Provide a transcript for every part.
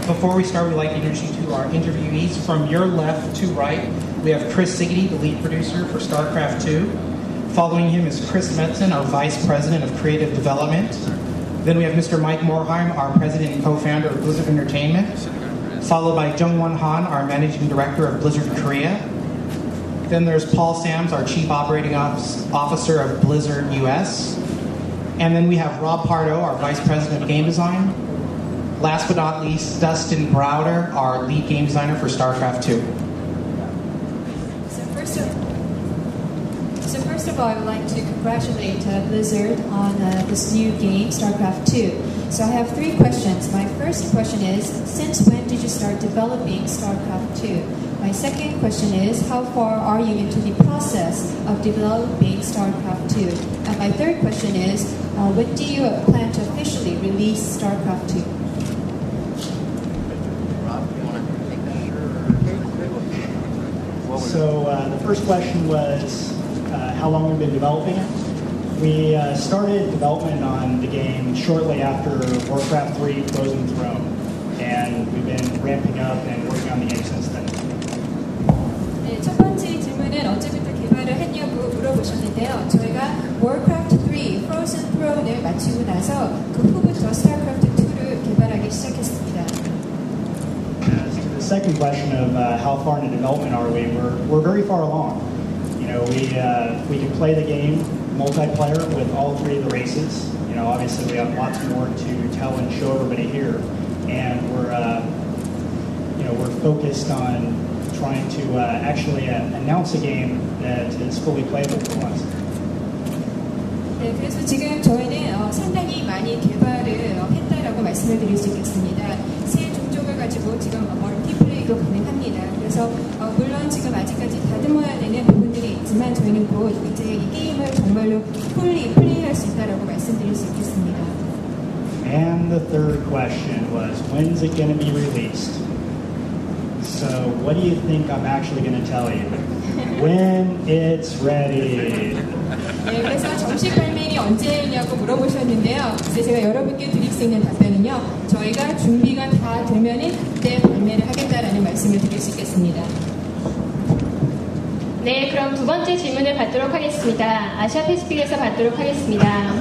Before we start, we'd like to introduce you to our interviewees. From your left to right, we have Chris Siggety, the lead producer for StarCraft-II. Following him is Chris Metzen, our Vice President of Creative Development. Then we have Mr. Mike Morheim, our President and Co-founder of Blizzard Entertainment. Followed by Jungwon Han, our Managing Director of Blizzard Korea. Then there's Paul Sams, our Chief Operating Officer of Blizzard US. And then we have Rob Pardo, our Vice President of Game Design. Last but not least, Dustin Browder, our lead game designer for StarCraft-II. So first of all, I would like to congratulate Blizzard on this new game, StarCraft-II. So I have three questions. My first question is, since when did you start developing StarCraft-II? My second question is, how far are you into the process of developing StarCraft-II? And my third question is, when do you plan to officially release StarCraft-II? So the first question was how long we've been developing it. We started development on the game shortly after Warcraft 3 Frozen Throne, and we've been ramping up and working on the game since then. 네, 첫 번째 질문은 언제부터 개발을 했냐고 물어보셨는데요. 저희가 Warcraft 3 Frozen Throne을 마치고 나서 그 후부터 StarCraft-II를 개발하기 시작했습니다. The second question of how far into development are we? We're very far along. You know, we can play the game multiplayer with all three of the races. You know, obviously we have lots more to tell and show everybody here, and we're focused on trying to actually announce a game that is fully playable for once. 네, 그래서 지금 저희는 상당히 많이 개발을 했다라고 말씀을 드릴 수 있겠습니다. 새 종족을 가지고 지금 멀티플레이도 가능합니다. 그래서 물론 지금 아직까지 다듬어야 되는 부분들이 있지만 저희는 곧 이제 이 게임을 정말로 풀리 플레이할 수 있다라고 말씀드릴 수 있겠습니다. And the third question was, when's it going to be released? So what do you think I'm actually going to tell you? When it's ready. 네, 그래서 정식 발매이 언제냐고 물어보셨는데요. 이제 제가 여러분께 드릴 수 있는 답변은요. 저희가 준비가 다 되면은 그때 발매를 하겠다라는 말씀을 드릴 수 있겠습니다. 네, 그럼 두 번째 질문을 받도록 하겠습니다. 아시아 패시픽에서 받도록 하겠습니다.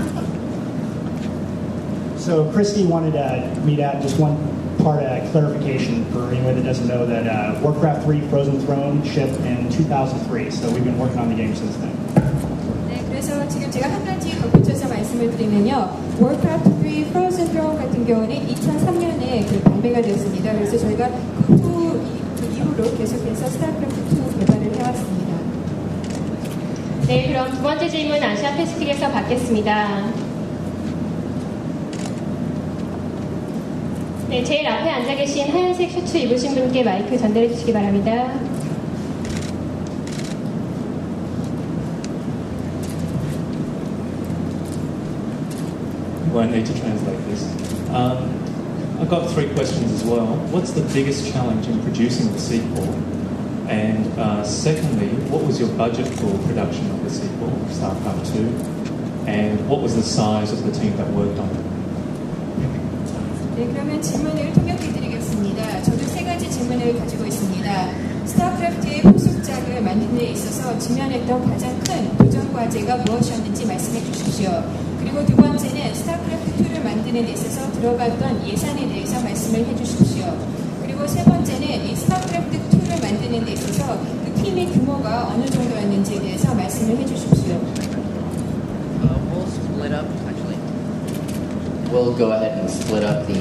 So Christy wanted me to add just one part of clarification for anyone that doesn't know that Warcraft 3 Frozen Throne shipped in 2003. So we've been working on the game since then. 그래서 지금 제가 한 가지 덧붙여서 말씀을 드리면요. Warcraft 3 Frozen Throne 같은 경우는 2003년에 발매가 되었습니다. 그래서 저희가 그 이후로 계속해서 StarCraft-II 개발을 해왔습니다. 네, 그럼 두 번째 질문 아시아 패시픽에서 받겠습니다. 네, 제일 앞에 앉아 계신 하얀색 셔츠 입으신 분께 마이크 전달해 주시기 바랍니다. I need to translate this. I've got three questions as well. What's the biggest challenge in producing the sequel? And secondly, what was your budget for production of the sequel, StarCraft-II? And what was the size of the team that worked on it? 네, 그러면 질문을 통역해드리겠습니다. 저도 세 가지 질문을 가지고 있습니다. 스타크래프트의 후속작을 만드는 데 있어서 직면했던 가장 큰 도전 과제가 무엇이었는지 말씀해 주십시오. 그리고 두 번째는 스타크래프트2를 만드는 데 있어서 들어갔던 예산에 대해서 말씀을 해주십시오. 그리고 세 번째는 이 스타크래프트2를 만드는 데 있어서 그 팀의 규모가 어느 정도였는지에 대해서 말씀을 해주십시오. We'll split up, actually. We'll go ahead and split up the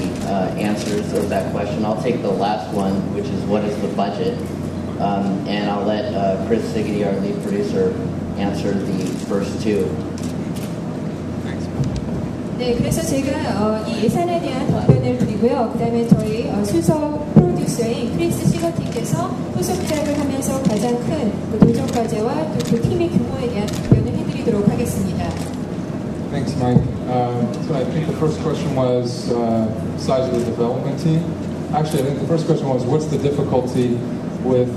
answers of that question. I'll take the last one, which is what is the budget? And I'll let Chris Siggety, our lead producer, answer the first two. 네, 그래서 제가 이 예산에 대한 답변을 드리고요. 그 다음에 저희 순서 프로듀서인 크리스 시거티께서 후속작을 하면서 가장 큰 그 도전 과제와 또 그 팀의 규모에 대한 답변을 해드리도록 하겠습니다. Thanks, Mike. So I think the first question was size of the development team. Actually, I think the first question was what's the difficulty with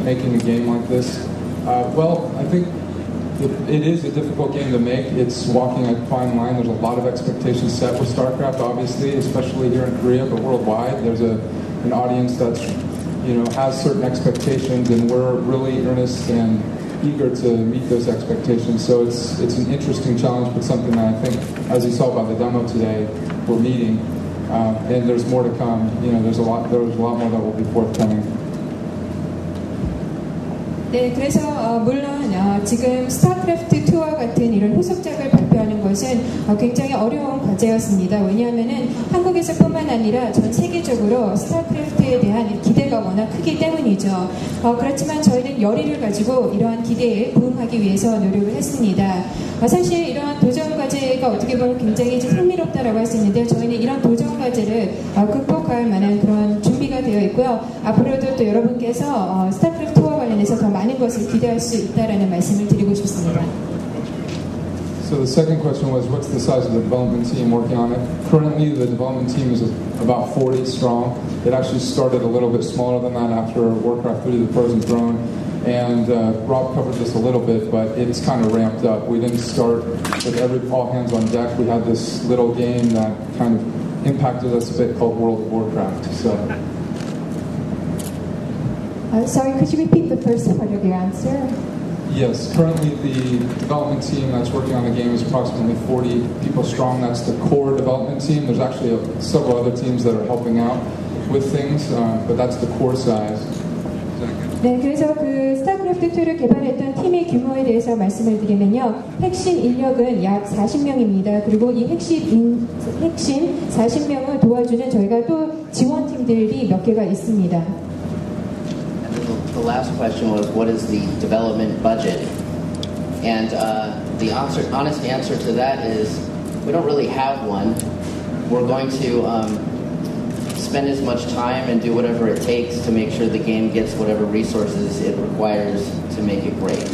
making a game like this? Well, I think It is a difficult game to make. It's walking a fine line. There's a lot of expectations set with StarCraft, obviously, especially here in Korea, but worldwide. There's an audience that's, has certain expectations, and we're really earnest and eager to meet those expectations. So it's an interesting challenge, but something that I think, as you saw by the demo today, we're meeting. And there's more to come. There's a lot more that will be forthcoming. 네, 그래서 물론 지금 스타크래프트2와 같은 이런 후속작을 발표하는 것은 굉장히 어려운 과제였습니다. 왜냐하면은 한국에서뿐만 아니라 전 세계적으로 스타크래프트에 대한 기대가 워낙 크기 때문이죠. 그렇지만 저희는 열의를 가지고 이러한 기대에 부응하기 위해서 노력을 했습니다. 사실 이러한 도전 과제가 어떻게 보면 굉장히 흥미롭다라고 할 수 있는데 저희는 이런 도전 과제를 극복할 만한 그런 준비가 되어 있고요. 앞으로도 또 여러분께서 스타크래프트와 관련해서 더 많은 것을 기대할 수 있다라는 말씀을 드리고 싶습니다. So the second question was, what's the size of the development team working on it? Currently, the development team is about 40 strong. It actually started a little bit smaller than that after Warcraft 3: The Frozen Throne. And Rob covered this a little bit, but it's kind of ramped up. We didn't start with all hands on deck. We had this little game that kind of impacted us a bit called World of Warcraft. So. Sorry, could you repeat the first part of your answer? Yes, currently the development team that's working on the game is approximately 40 people strong. That's the core development team. There's actually several other teams that are helping out with things, but that's the core size. 네, 그래서 그 스타크래프트2를 개발했던 팀의 규모에 대해서 말씀을 드리면요. 핵심 인력은 약 40명입니다. 그리고 이 핵심 40명을 도와주는 저희가 또 지원팀들이 몇 개가 있습니다. The last question was, what is the development budget? And the honest answer to that is, we don't really have one. We're going to spend as much time and do whatever it takes to make sure the game gets whatever resources it requires to make it great.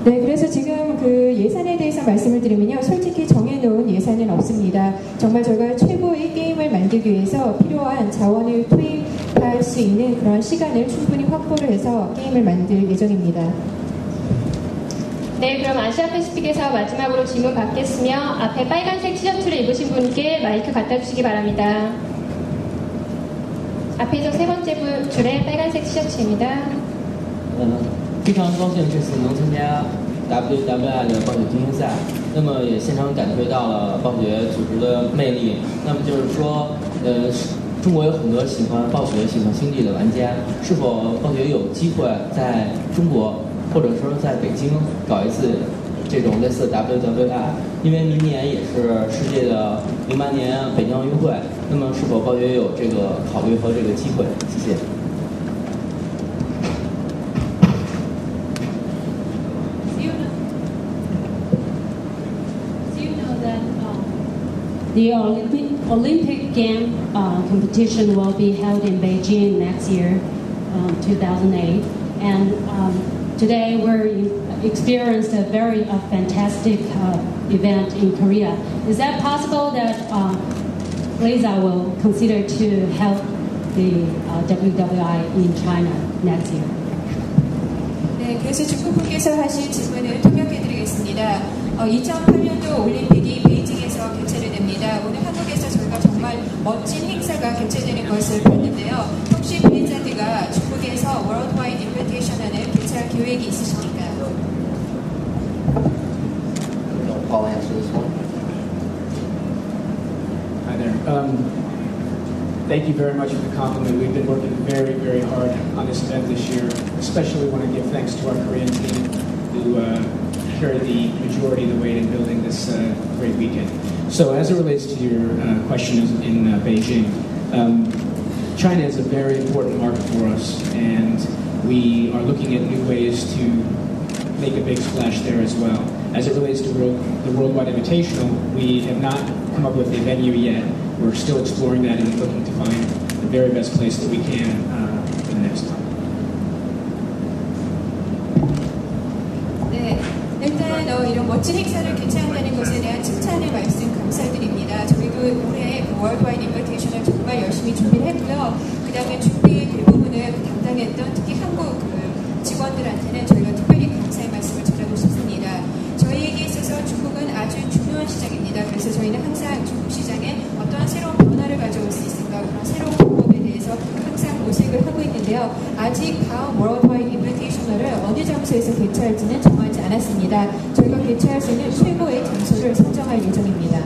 네, 그래서 지금 그 예산에 대해서 말씀을 드리면요. 솔직히 정해놓은 예산은 없습니다. 정말 저희가 최고의 게임을 만들기 위해서 필요한 자원을 투입할 수 있는 그런 시간을 충분히 확보를 해서 게임을 만들 예정입니다. 네, 그럼 아시아 패시픽에서 마지막으로 질문 받겠으며 앞에 빨간색 티셔츠를 입으신 분께 마이크 갖다 주시기 바랍니다. 앞에서 세 번째 줄에 빨간색 티셔츠입니다. 非常高兴这次能参加 WWI 的暴雪精英赛，那么也现场感觉到了暴雪组织的魅力。那么就是说，中国有很多喜欢暴雪、喜欢星际的玩家，是否暴雪有机会在中国或者说在北京搞一次这种类似 WWI？ 因为明年也是世界的08年北京奥运会，那么是否暴雪有这个考虑和这个机会？谢谢。The Olympic game competition will be held in Beijing next year, 2008. And today we experienced a very fantastic event in Korea. Is that possible that Blizzard will consider to help the WWI in China next year? 네, 그래서 중국분께서 하신 질문을 통역해드리겠습니다. 2008년도 올림픽이 베이징에서 개최를 됩니다. 오늘 한국에서 저희가 정말 멋진 행사가 개최되는 것을 봤는데요. 혹시 블리자드가 중국에서 월드와이드 인비테이션을 개최할 계획이 있으십니까? Paul answer this one. Hi there. Thank you very much for the compliment. We've been working very, very hard on this event this year. Especially want to give thanks to our Korean team who carried the majority of the weight in building this great weekend. So as it relates to your question in Beijing, China is a very important market for us, and we are looking at new ways to make a big splash there as well. As it relates to the Worldwide Invitational, we have not come up with a venue yet. We're still exploring that and looking to find the very best place that we can for the next time. 네, 일단 이런 멋진 행사를 개최한다는 것에 대한 칭찬의 말씀 감사드립니다. 저희도 올해 그 월드와이드 인비테이션을 정말 열심히 준비를 했고요. 그 다음에 준비의 대부분을 담당했던 특히 한국 그 직원들한테는 저희가 특별히 감사의 말씀을 전하고 중요한 시장입니다. 그래서 저희는 항상 중국 시장에 어떠한 새로운 변화를 가져올 수 있을까 그런 새로운 방법에 대해서 항상 모색을 하고 있는데요. 아직 다음 월드와이드 인비테이셔널을 어느 장소에서 개최할지는 정하지 않았습니다. 저희가 개최할 수 있는 최고의 장소를 선정할 예정입니다.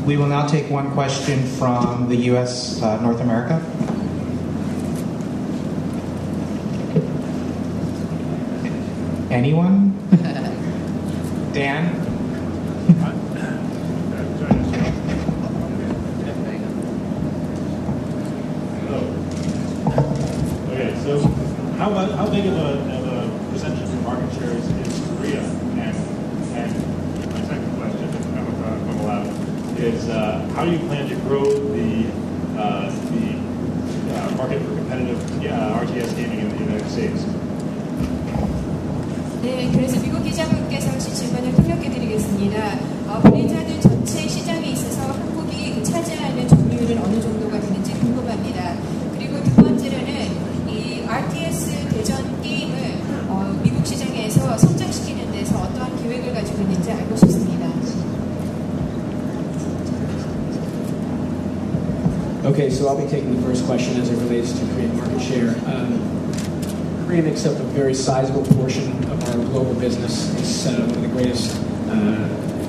We will now take one question from the U.S., North America. Anyone? Dan? Okay, so how big of a percentage of your market share is Korea? And my second question, if I'm allowed, is how do you plan to grow the market for competitive RTS gaming in the United States? 네, 그래서 미국 기자분께서 혹시 질문을 통역해드리겠습니다. 블리자드 전체 시장에 있어서 한국이 차지하는 점유율은 어느 정도가 되는지 궁금합니다. 그리고 두 번째로는 이 RTS 대전 게임을 미국 시장에서 성장시키는 데서 어떠한 계획을 가지고 있는지 알고 싶습니다. Okay, so I'll be taking the first question as it relates to Korean market share. Korea makes up a very sizable portion of our global business. It's one of the greatest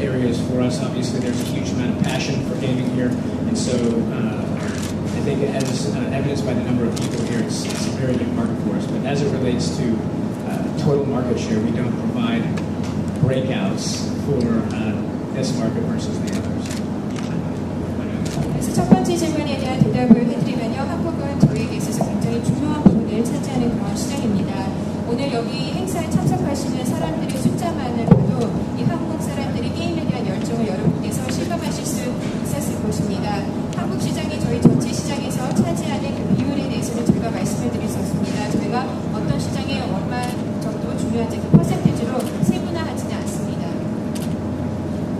areas for us. Obviously, there's a huge amount of passion for gaming here, and so I think as evidenced by the number of people here, it's a very big market for us. But as it relates to total market share, we don't provide breakouts for this market versus the others. 그래서 첫 번째 질문에 대한 대답을 해드리면요. 한국은 저희에게 있어서 굉장히 중요한 부분을 차지하는 그런 시장입니다. 오늘 여기 행사에 참석하시는 사람들의 숫자만을 봐도 이 한국 사람들이 게임에 대한 열정을 여러분께서 실감하실 수 있었을 것입니다. 한국 시장이 저희 전체 시장에서 차지하는 그 비율에 대해서는 저희가 말씀을 드릴 수 없습니다. 저희가 어떤 시장에 얼마 정도 중요한지 그 퍼센티지로 세분화하지는 않습니다.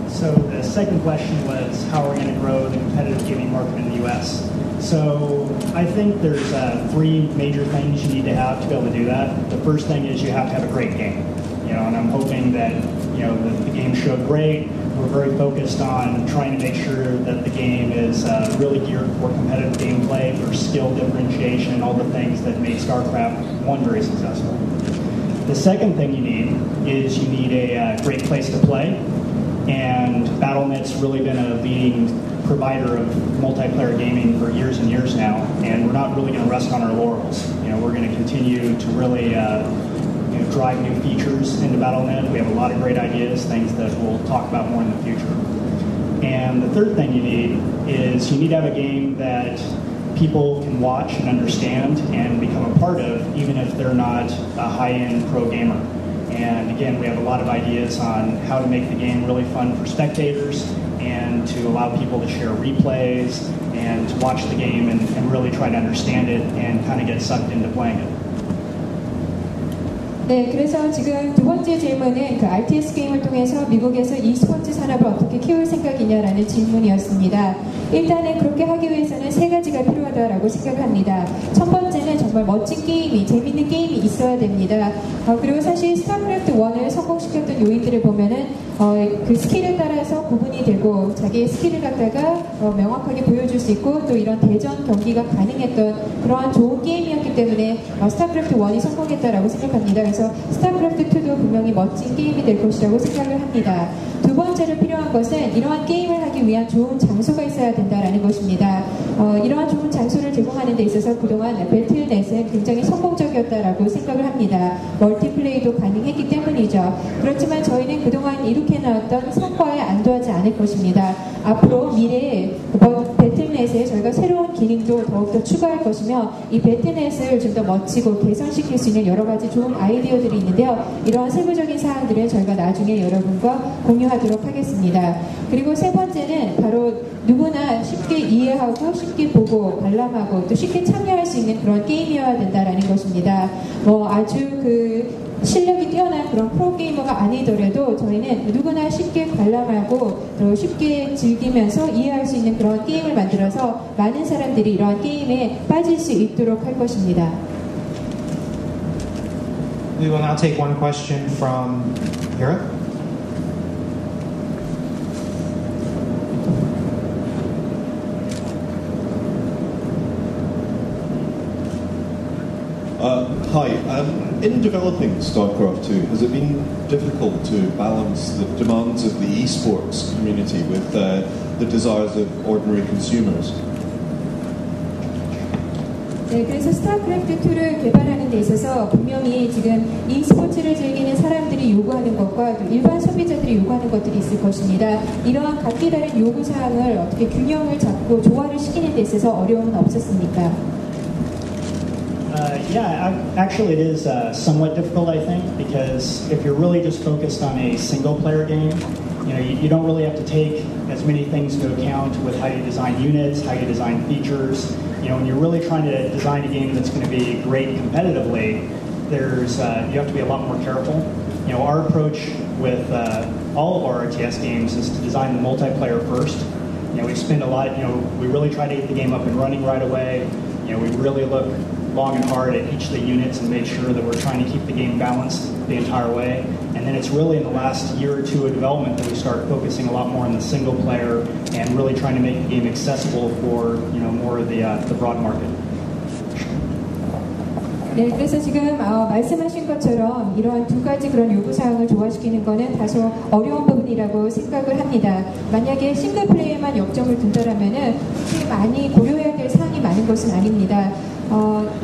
So the second question was how we're going to grow the competitive gaming market in the U.S. So I think there's three major things you need to have to be able to do that. The first thing is you have to have a great game, and I'm hoping that the game showed great. We're very focused on trying to make sure that the game is really geared for competitive gameplay, for skill differentiation, all the things that made StarCraft 1 very successful. The second thing you need is you need a great place to play. And Battle.net's really been a leading provider of multiplayer gaming for years and years now, and we're not really going to rest on our laurels. We're going to continue to really drive new features into Battle.net. We have a lot of great ideas, things that we'll talk about more in the future. And the third thing you need is you need to have a game that people can watch and understand and become a part of, even if they're not a high-end pro gamer. And again, we have a lot of ideas on how to make the game really fun for spectators and to allow people to share replays and to watch the game and really try to understand it and kind of get sucked into playing it. 네, 그래서 지금 두 번째 질문은 그 RTS 게임을 통해서 미국에서 e스포츠 산업을 어떻게 키울 생각이냐라는 질문이었습니다. 일단은 그렇게 하기 위해서는 세 가지가 필요하다라고 생각합니다. 첫 번째는 정말 멋진 게임이, 재밌는 게임이 있어야 됩니다. 그리고 사실 스타크래프트 1을 성공시켰던 요인들을 보면은 그 스킬에 따라서 구분이 되고 자기의 스킬을 갖다가 명확하게 보여줄 수 있고 또 이런 대전 경기가 가능했던 그러한 좋은 게임이었기 때문에 스타크래프트 1이 성공했다라고 생각합니다. 그래서 스타크래프트 2도 분명히 멋진 게임이 될 것이라고 생각을 합니다. 두 번째로 필요한 것은 이러한 게임을 하기 위한 좋은 장소가 있어야 된다라는 것입니다. 이러한 좋은 장소를 제공하는 데 있어서 그동안 배틀넷은 굉장히 성공적이었다라고 생각을 합니다. 멀티플레이도 가능했기 때문이죠. 그렇지만 저희는 그동안 이렇게 나왔던 성과에 안도하지 않을 것입니다. 앞으로 미래에 배틀넷에 저희가 새로운 기능도 더욱더 추가할 것이며 이 배틀넷을 좀 더 멋지고 개선시킬 수 있는 여러 가지 좋은 아이디어들이 있는데요. 이러한 세부적인 사항들은 저희가 나중에 여러분과 공유하도록 하겠습니다. 그리고 세 번째는 바로 누구나 쉽게 이해하고 쉽게 보고 관람하고 또 쉽게 참여할 수 있는 그런 게임이어야 된다라는 것입니다. 아주 그 실력이 뛰어난 그런 프로게이머가 아니더라도 저희는 누구나 쉽게 관람하고 또 쉽게 즐기면서 이해할 수 있는 그런 게임을 만들어서 많은 사람들이 이러한 게임에 빠질 수 있도록 할 것입니다. We will now take one question from Europe. Hi. In developing StarCraft 2, has it been difficult to balance the demands of the esports community with the desires of ordinary consumers? 네, 그래서 스타크래프트2를 개발하는 데 있어서 분명히 지금 e스포츠를 즐기는 사람들이 요구하는 것과 또 일반 소비자들이 요구하는 것들이 있을 것입니다. 이러한 각기 다른 요구사항을 어떻게 균형을 잡고 조화를 시키는 데 있어서 어려움은 없었습니까? Actually it is somewhat difficult, I think, because if you're really just focused on a single-player game, you don't really have to take as many things into account with how you design units, how you design features. When you're really trying to design a game that's going to be great competitively, you have to be a lot more careful. Our approach with all of our RTS games is to design the multiplayer first. We spend a lot. We really try to get the game up and running right away. We really look long and hard at each of the units and make sure that we're trying to keep the game balanced the entire way. And then it's really in the last year or two of development that we start focusing a lot more on the single player and really trying to make the game accessible for more of the broad market. 네, 그래서 지금 말씀하신 것처럼 이러한 두 가지 그런 요구사항을 조화시키는 것은 다소 어려운 부분이라고 생각을 합니다. 만약에 싱글 플레이에만 역점을 둔다라면은 그렇게 많이 고려해야 될 사항이 많은 것은 아닙니다.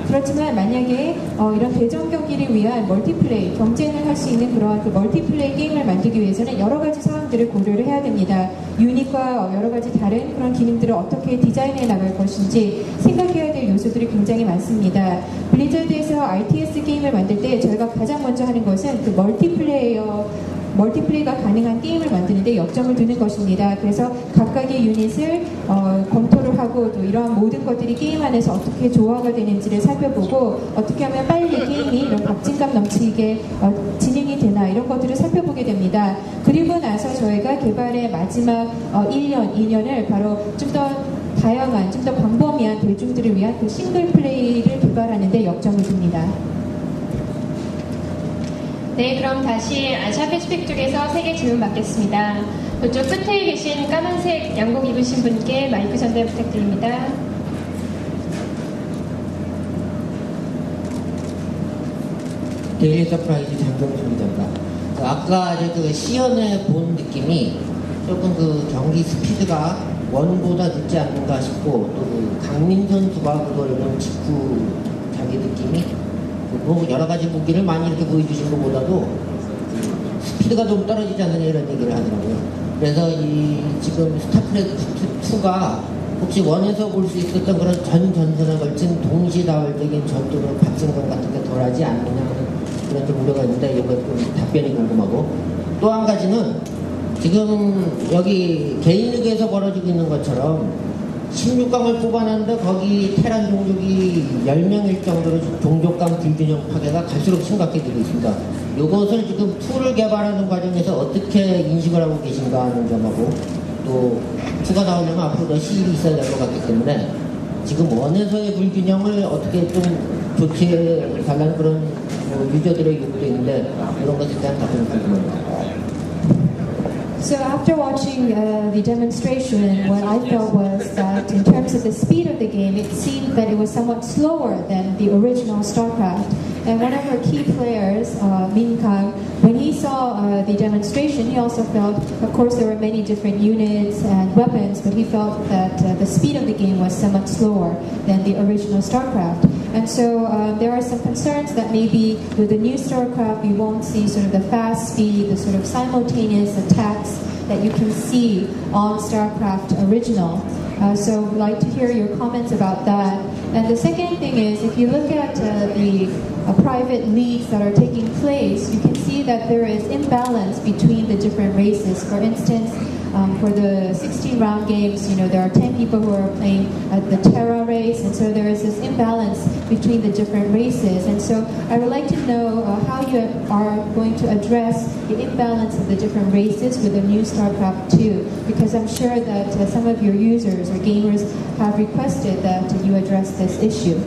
그렇지만 만약에 이런 대전 경기를 위한 멀티플레이, 경쟁을 할 수 있는 그러한 그 멀티플레이 게임을 만들기 위해서는 여러 가지 사항들을 고려를 해야 됩니다. 유닛과 여러 가지 다른 그런 기능들을 어떻게 디자인해 나갈 것인지 생각해야 될 요소들이 굉장히 많습니다. 블리자드에서 RTS 게임을 만들 때 저희가 가장 먼저 하는 것은 그 멀티플레이가 가능한 게임을 만드는데 역점을 두는 것입니다. 그래서 각각의 유닛을 검토를 하고 또 이러한 모든 것들이 게임 안에서 어떻게 조화가 되는지를 살펴보고 어떻게 하면 빨리 게임이 이런 박진감 넘치게 진행이 되나 이런 것들을 살펴보게 됩니다. 그리고 나서 저희가 개발의 마지막 1년, 2년을 바로 좀 더 다양한, 좀 더 광범위한 대중들을 위한 그 싱글 플레이를 개발하는 데 역점을 둡니다. 네, 그럼 다시 아시아 패시픽 쪽에서 3개 질문 받겠습니다. 그쪽 끝에 계신 까만색 양복 입으신 분께 마이크 전달 부탁드립니다. 데일리 서프라이즈 장경준 기자입니다. 아까 그 시연해 본 느낌이 조금 그 경기 스피드가 원보다 늦지 않는가 싶고 또 그 강민 선수가 그걸 직후 자기 느낌이 뭐 여러 가지 무기를 많이 이렇게 보여주신 것보다도 스피드가 좀 떨어지지 않느냐 이런 얘기를 하더라고요. 그래서 지금 스타크래프트2가 혹시 원에서 볼 수 있었던 그런 전 전선에 걸친 동시다발적인 전투로 박진감 같은 게 덜하지 않느냐 하는 그런 좀 우려가 있는데 이거 좀 답변이 궁금하고 또 한 가지는 지금 여기 개인 리그에서 벌어지고 있는 것처럼 16강을 뽑아놨는데 거기 테란 종족이 10명일 정도로 종족 간 불균형 파괴가 갈수록 심각해지고 있습니다. 이것을 지금 툴을 개발하는 과정에서 어떻게 인식을 하고 계신가 하는 점하고 또 툴가 나오려면 앞으로 더 시일이 있어야 될 것 같기 때문에 지금 원에서의 불균형을 어떻게 좀 좋게 달라는 그런 유저들의 요구도 있는데 이런 것에 대한 답변을 궁금합니다. So after watching the demonstration, what I felt was that in terms of the speed of the game, it seemed that it was somewhat slower than the original StarCraft. And one of our key players, Min Kang, when he saw the demonstration, he also felt, of course, there were many different units and weapons, but he felt that the speed of the game was somewhat slower than the original StarCraft. And so there are some concerns that maybe with the new StarCraft, we won't see sort of the fast speed, the sort of simultaneous attacks that you can see on StarCraft original. So I'd like to hear your comments about that. And the second thing is, if you look at the private leagues that are taking place, you can see that there is imbalance between the different races. For instance, for the 16-round games, there are 10 people who are playing the Terra race, and so there is this imbalance between the different races. And so I would like to know how you are going to address the imbalance of the different races with the new StarCraft 2, because I'm sure that some of your users or gamers have requested that you address this issue.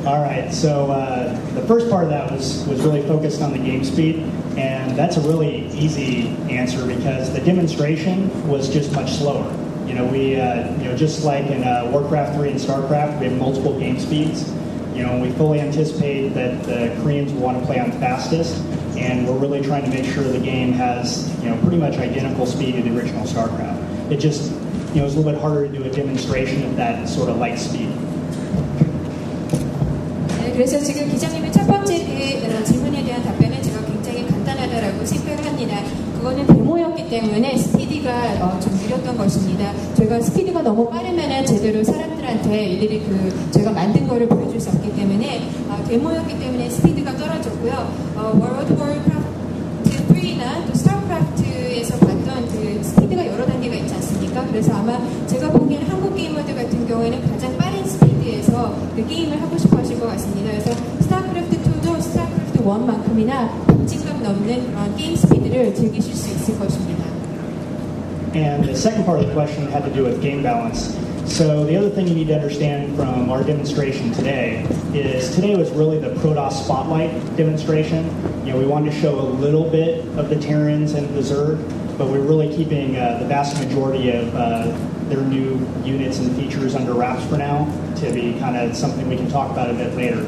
All right, so the first part of that was really focused on the game speed, and that's a really easy answer because the demonstration was just much slower. Just like in Warcraft 3 and StarCraft, we have multiple game speeds. We fully anticipate that the Koreans will want to play on fastest, and we're really trying to make sure the game has, pretty much identical speed to the original StarCraft. It just, it's a little bit harder to do a demonstration of that sort of light speed. 네, 그래서 지금 기자님의 첫 번째 질문에 대한 답변은 제가 굉장히 간단하다라고 생각을 합니다. 그거는 데모였기 때문에 스피드가 좀 느렸던 것입니다. 저희가 스피드가 너무 빠르면은 제대로 사람들한테 일일이 제가 만든 거를 보여줄 수 없기 때문에 데모였기 때문에 스피드가 떨어졌고요. 월드 워크래프트 3나 또 스타크래프트에서 봤던 그 스피드가 여러 단계가 있지 않습니까? 그래서 아마 제가 보기에는 한국 게이머들 같은 경우에는 가장 빠른 스피드에서 그 게임을 하고 싶어 하실 것 같습니다. 그래서 스타크래프트 2도 스타크래프트 1만큼이나 박진감 넘는 그런 게임 스피드를 즐기실 수 있을 것입니다. And the second part of the question had to do with game balance. So the other thing you need to understand from our demonstration today is today was really the Protoss Spotlight demonstration. We wanted to show a little bit of the Terrans and the Zerg, but we're really keeping the vast majority of their new units and features under wraps for now to be kind of something we can talk about a bit later.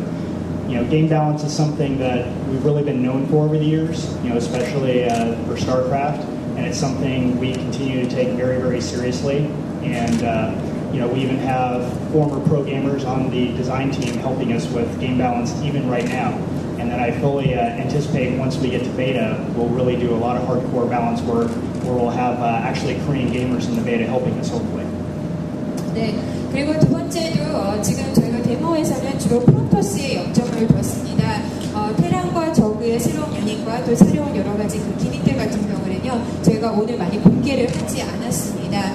Game balance is something that we've really been known for over the years, especially for StarCraft, and it's something we continue to take very, very seriously. And we even have former pro gamers on the design team helping us with game balance even right now. And then I fully anticipate once we get to beta, we'll really do a lot of hardcore balance work where we'll have actually Korean gamers in the beta helping us hopefully. 네, 그리고 두 번째도 지금 저희가 데모에서는 주로 프로토스에 역점을 뒀습니다. 테란과 저그의 새로운 유닛과 또 새로운 여러 가지 그 기믹들 같은 경우는요, 저희가 오늘 많이 공개를 하지 않았습니다.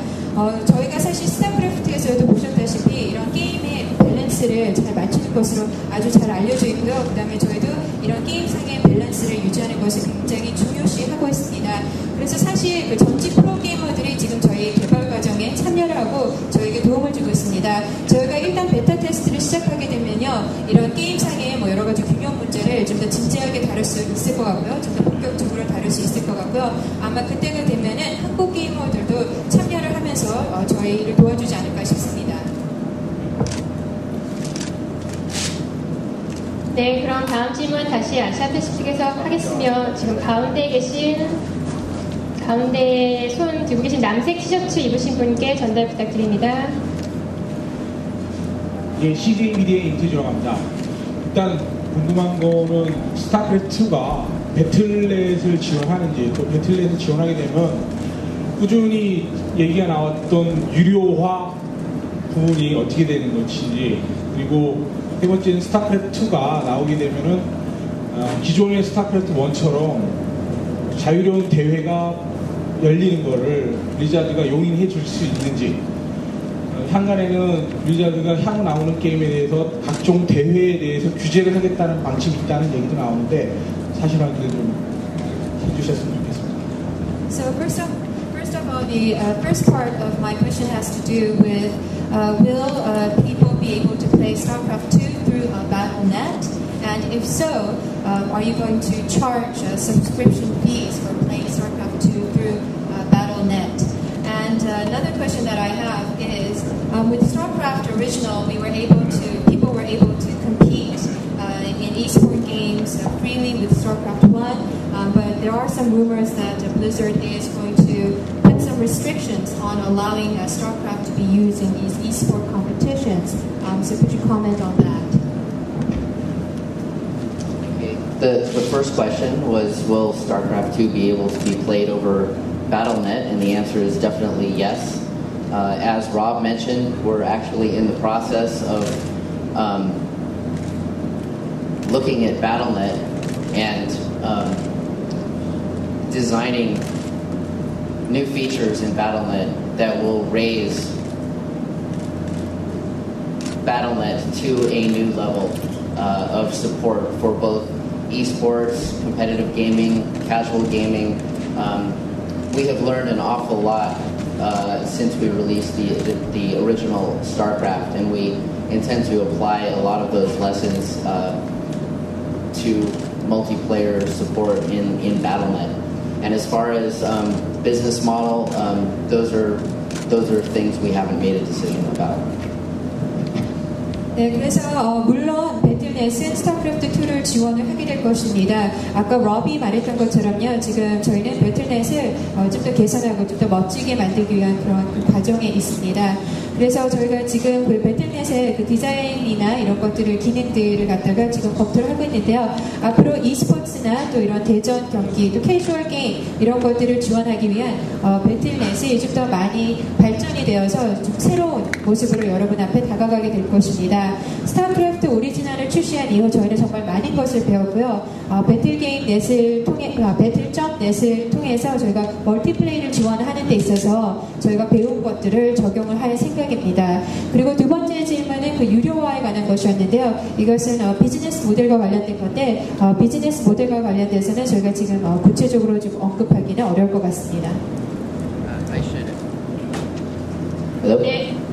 저희가 사실 스타크래프트에서도 보셨다시피 이런 게임의 밸런스를 잘 맞추는 것으로 아주 잘 알려져 있고요. 그 다음에 저희도 이런 게임상의 밸런스를 유지하는 것을 굉장히 중요시하고 있습니다. 그래서 사실 그 전직 프로게이머들이 지금 저희 개발 과정에 참여를 하고 저에게 도움을 주고 있습니다. 저희가 일단 베타 테스트를 시작하게 되면요, 이런 게임상의 여러 가지 균형 문제를 좀 더 진지하게 다룰 수 있을 것 같고요. 좀 더 본격적으로 다룰 수 있을 것 같고요. 아마 그때가 되면은 한국 게이머들도 참여를 하면서 저희를 도와주지 않을까 싶습니다. 네, 그럼 다음 질문 다시 아시아 패시픽에서 하겠으며 지금 가운데 손 들고 계신 남색 티셔츠 입으신 분께 전달 부탁드립니다. 예, CJ 미디어의 임태주라고 합니다. 일단 궁금한 거는 스타크래프트2가 배틀넷을 지원하는지, 또 배틀넷을 지원하게 되면 꾸준히 얘기가 나왔던 유료화 부분이 어떻게 되는 것인지, 그리고 세 번째는 스타크래프트2가 나오게 되면은 기존의 스타크래프트1처럼 자유로운 대회가 열리는 거를 블리자드가 용인해 줄 수 있는지, 향간에는 블리자드가 향후 나오는 게임에 대해서 각종 대회에 대해서 규제를 하겠다는 방침이 있다는 얘기도 나오는데 사실관계를 좀 해주셨으면 좋겠습니다. So first of all, the first part of my question has to do with will people be able to play StarCraft 2 through Battle.net? And if so, are you going to charge subscription fees for playing StarCraft 2 through Battle.net? And another question that I have is, with StarCraft Original, people were able to compete in esport games freely with StarCraft 1, but there are some rumors that Blizzard is going to put some restrictions on allowing StarCraft to be used in these esport competitions. So could you comment on that? Okay. The first question was, will StarCraft 2 be able to be played over Battle.net? And the answer is definitely yes. As Rob mentioned, we're actually in the process of looking at Battle.net and designing new features in Battle.net that will raise Battle.net to a new level of support for both esports, competitive gaming, casual gaming. We have learned an awful lot since we released the original StarCraft, and we intend to apply a lot of those lessons to multiplayer support in Battle.net. And as far as business model, those are those are things we haven't made a decision about. 네, 그래서 물론 배틀넷은 스타크래프트2를 지원을 하게 될 것입니다. 아까 러비 말했던 것처럼요. 지금 저희는 배틀넷을 좀 더 개선하고 좀 더 멋지게 만들기 위한 그런 과정에 있습니다. 그래서 저희가 지금 그 배틀넷의 그 디자인이나 이런 것들을 기능들을 갖다가 지금 검토를 하고 있는데요. 앞으로 e스포츠나 또 이런 대전 경기, 또 캐주얼 게임 이런 것들을 지원하기 위한 배틀넷이 좀 더 많이 발전이 되어서 좀 새로운 모습으로 여러분 앞에 다가가게 될 것입니다. 스타크래프트 오리지널을 출시한 이후 저희는 정말 많은 것을 배웠고요. 배틀게임 넷을 통해 배틀점 넷을 통해서 저희가 멀티플레이를 지원하는 데 있어서 저희가 배운 것들을 적용을 할 생각입니다. 그리고 두 번째 질문은 그 유료화에 관한 것이었는데요. 이것은 비즈니스 모델과 관련된 건데 비즈니스 모델과 관련돼서는 저희가 지금 구체적으로 좀 언급하기는 어려울 것 같습니다.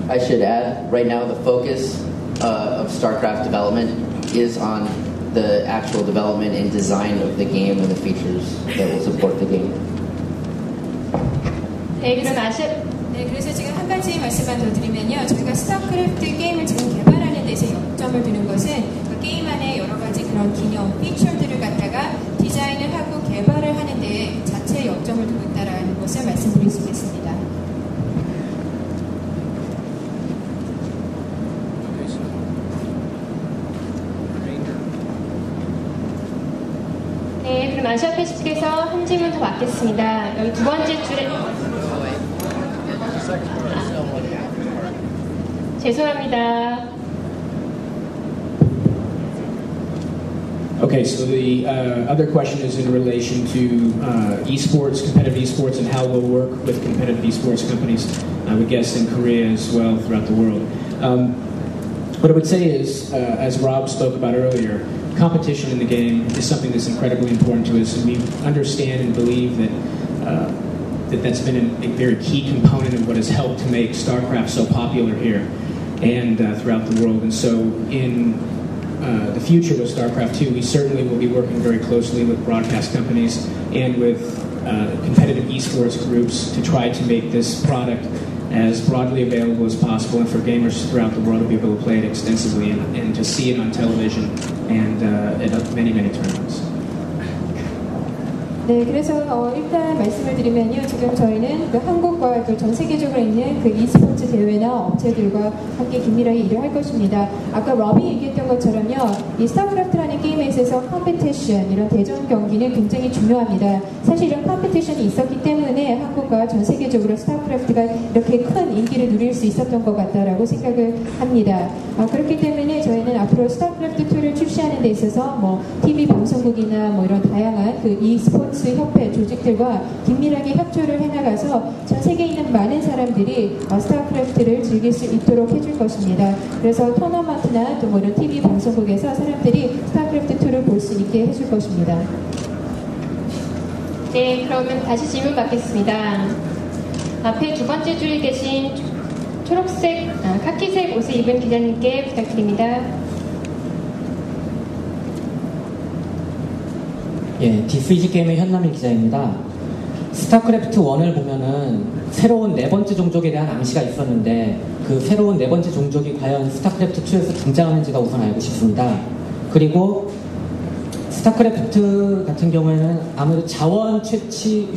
I should add, right now the focus of StarCraft development is on the actual development and design of the game and the features that will support the game. 네, 그럼 네, 그래서 지금 한 가지 말씀만 더 드리면요. 저희가 스타크래프트 게임을 지금 개발하는 데서 역점을 두는 것은 그 게임 안에 여러 가지 그런 기념, 피처들을 갖다가 디자인을 하고 개발을 하는 데 자체에 역점을 두고 있다는 것을 말씀드릴 수 있겠습니다. 네, 그럼 아시아 패시픽에서 한 질문 더 받겠습니다. 여기 두 번째 줄에 죄송합니다. Okay, so the other question is in relation to esports, competitive esports, and how we'll work with competitive esports companies, I would guess in Korea as well throughout the world. What I would say is, as Rob spoke about earlier, competition in the game is something that's incredibly important to us, and we understand and believe that that's been a very key component of what has helped to make StarCraft so popular here and throughout the world. And so in the future with StarCraft 2, we certainly will be working very closely with broadcast companies and with competitive esports groups to try to make this product as broadly available as possible and for gamers throughout the world to be able to play it extensively and to see it on television and at many, many tournaments. 네, 그래서 일단 말씀을 드리면요. 지금 저희는 그 한국과 또 전 세계적으로 있는 그 e스포츠 대회나 업체들과 함께 긴밀하게 일을 할 것입니다. 아까 러비 얘기했던 것처럼요. 이 스타크래프트라는 게임에 있어서 컴피티션, 이런 대전 경기는 굉장히 중요합니다. 사실 이런 컴피티션이 있었기 때문에 한국과 전 세계적으로 스타크래프트가 이렇게 큰 인기를 누릴 수 있었던 것 같다라고 생각을 합니다. 그렇기 때문에 저희는 앞으로 스타크래프트2를 출시하는 데 있어서 뭐 TV 방송국이나 뭐 이런 다양한 그 e스포츠 협회 조직들과 긴밀하게 협조를 해나가서 전 세계에 있는 많은 사람들이 스타크래프트를 즐길 수 있도록 해줄 것입니다. 그래서 토너먼트나 또 뭐 이런 TV 방송국에서 사람들이 스타크래프트2를 볼 수 있게 해줄 것입니다. 네, 그러면 다시 질문 받겠습니다. 앞에 두 번째 줄에 계신 초록색, 카키색 옷을 입은 기자님께 부탁드립니다. 예, 디스이지 게임의 현남일 기자입니다. 스타크래프트 1을 보면은 새로운 네 번째 종족에 대한 암시가 있었는데 그 새로운 네 번째 종족이 과연 스타크래프트 2에서 등장하는지가 우선 알고 싶습니다. 그리고 스타크래프트 같은 경우에는 아무래도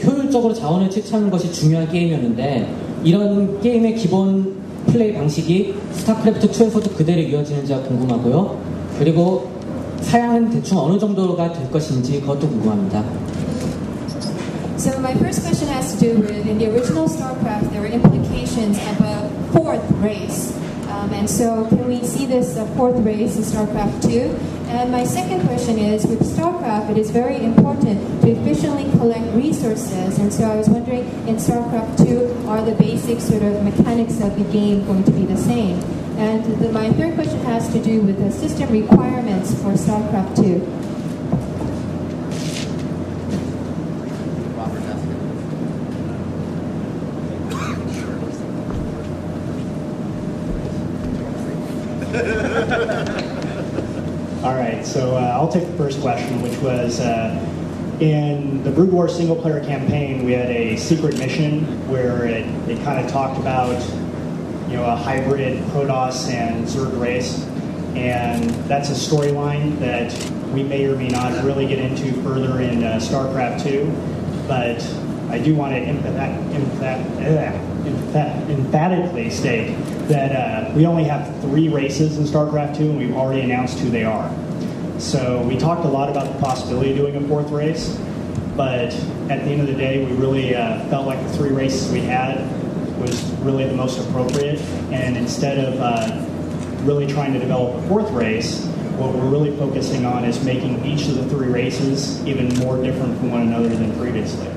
효율적으로 자원을 채취하는 것이 중요한 게임이었는데 이런 게임의 기본 플레이 방식이 스타크래프트 2에서도 그대로 이어지는지가 궁금하고요. 그리고 사양은 대충 어느 정도가 될 것인지 그것도 궁금합니다. So my first question has to do with, in the original StarCraft, there were implications of a fourth race. And so can we see this fourth race in StarCraft 2? And my second question is, with StarCraft, it is very important to efficiently collect resources. And so I was wondering, in StarCraft 2, are the basic sort of mechanics of the game going to be the same? And my third question has to do with the system requirements for StarCraft 2. All right, so I'll take the first question, which was In the Brood War single-player campaign, we had a secret mission where it kind of talked about, a hybrid Protoss and Zerg race, and that's a storyline that we may or may not really get into further in StarCraft 2, but I do want to emphatically state that we only have 3 races in StarCraft 2, and we've already announced who they are. So we talked a lot about the possibility of doing a 4th race, but at the end of the day, we really felt like the 3 races we had was really the most appropriate, and instead of really trying to develop a 4th race, what we're really focusing on is making each of the 3 races even more different from one another than previously.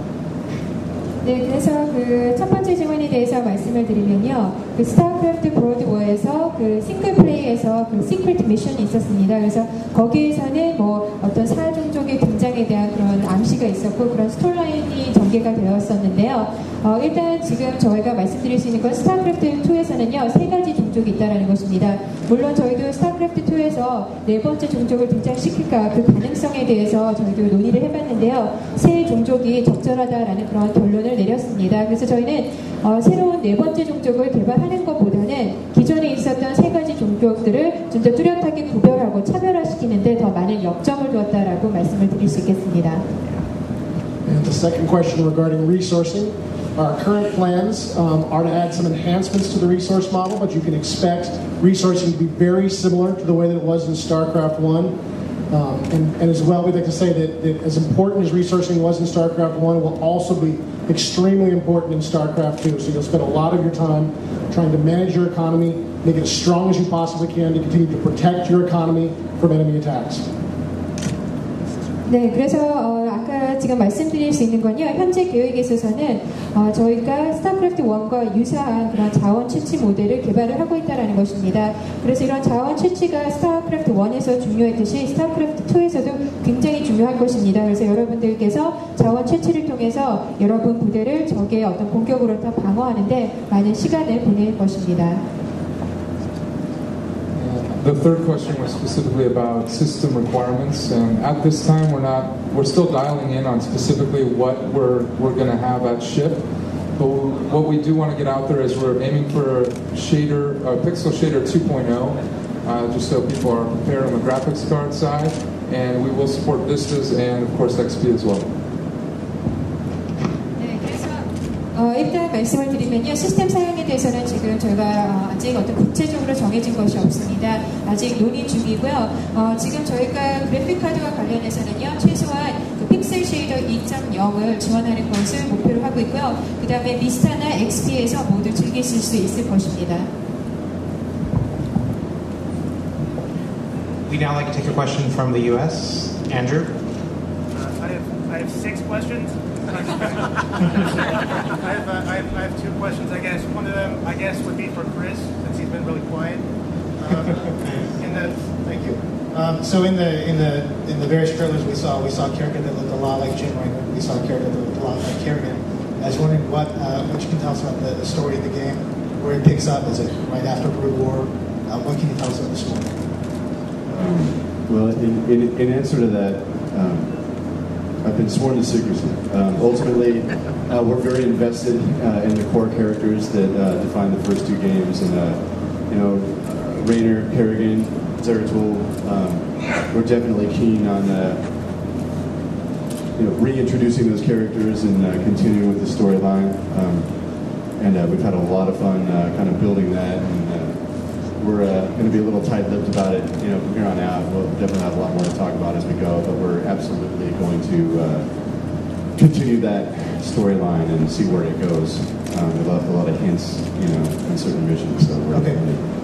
네, 그래서 그 첫 번째 질문에 대해서 말씀을 드리면요. 그 스타크래프트 브로드 워에서 그 싱글 플레이에서 그 시크릿 미션이 있었습니다. 그래서 거기에서는 뭐 어떤 사종족의 등장에 대한 그런 암시가 있었고 그런 스토리라인이 전개가 되었었는데요. 일단 지금 저희가 말씀드릴 수 있는 건 스타크래프트 2에서는요 3가지 종족이 있다는 것입니다. 물론 저희도 스타크래프트 2에서 4번째 종족을 등장시킬까 그 가능성에 대해서 저희도 논의를 해봤는데요. 새 종족이 적절하다라는 그런 결론을 내렸습니다. 그래서 저희는 새로운 4번째 종족을 개발하는 것보다는 기존에 있었던 3가지 종족들을 좀 더 뚜렷하게 구별하고 차별화시키는 데 더 많은 역점을 두었다라고 말씀을 드릴 수 있겠습니다. And the second question regarding resourcing. Our current plans are to add some enhancements to the resource model, but you can expect resourcing to be very similar to the way that it was in StarCraft 1. And as well, we'd like to say that as important as resourcing was in StarCraft 1, it will also be extremely important in StarCraft 2. So you'll spend a lot of your time trying to manage your economy, make it as strong as you possibly can to continue to protect your economy from enemy attacks. 네, 그래서 아까 지금 말씀드릴 수 있는 건요. 현재 계획에 있어서는 저희가 스타크래프트 1과 유사한 그런 자원 채취 모델을 개발을 하고 있다는 것입니다. 그래서 이런 자원 채취가 스타크래프트 1에서 중요했듯이 스타크래프트 2에서도 굉장히 중요한 것입니다. 그래서 여러분들께서 자원 채취를 통해서 여러분 부대를 적의 어떤 공격으로부터 방어하는데 많은 시간을 보낼 것입니다. The third question was specifically about system requirements, and at this time we're still dialing in on specifically what we're going to have at ship. But what we do want to get out there is we're aiming for Pixel Shader 2.0, just so people are prepared on the graphics card side, and we will support Vistas and of course XP as well. 일단 말씀을 드리면요. 시스템 사양에 대해서는 지금 저희가 아직 어떤 구체적으로 정해진 것이 없습니다. 아직 논의 중이고요. 지금 저희가 그래픽카드와 관련해서는요. 최소한 그 픽셀 쉐이더 2.0을 지원하는 것을 목표로 하고 있고요. 그 다음에 미스타나 XP에서 모두 즐기실 수 있을 것입니다. We'd now like to take a question from the U.S. Andrew? I have 6 questions. I have 2 questions, I guess. One of them, I guess, would be for Chris, since he's been really quiet. Thank you. So in the various trailers we saw a character that looked a lot like Jim Riker. We saw a character that looked a lot like Kerrigan. I was wondering what you can tell us about the story of the game, where it picks up. Is it right after Brood War? What can you tell us about the story? Well, in answer to that, I've been sworn to secrecy. Ultimately, we're very invested in the core characters that define the first 2 games, and Raynor, Kerrigan, Zeratul. We're definitely keen on reintroducing those characters and continuing with the storyline. And we've had a lot of fun kind of building that, and we're going to be a little tight-lipped about it. From here on out, we'll definitely have a lot more to talk about as we go, but we're absolutely going to continue that storyline and see where it goes. We left a lot of hints, in certain missions, so we're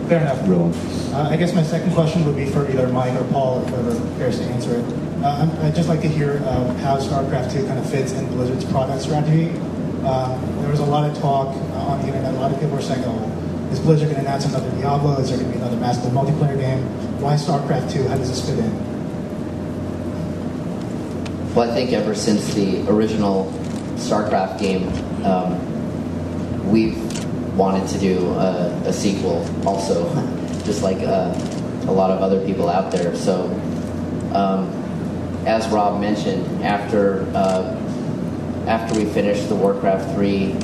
fair enough. Rolling. I guess my second question would be for either Mike or Paul, if whoever cares to answer it. I'd just like to hear how StarCraft 2 kind of fits in Blizzard's product strategy. There was a lot of talk on the internet. A lot of people were saying, is Blizzard going to announce another Diablo? Is there going to be another massive multiplayer game? Why StarCraft 2? How does this fit in? Well, I think ever since the original StarCraft game, we've wanted to do a sequel also, just like a lot of other people out there. So as Rob mentioned, after we finished the Warcraft 3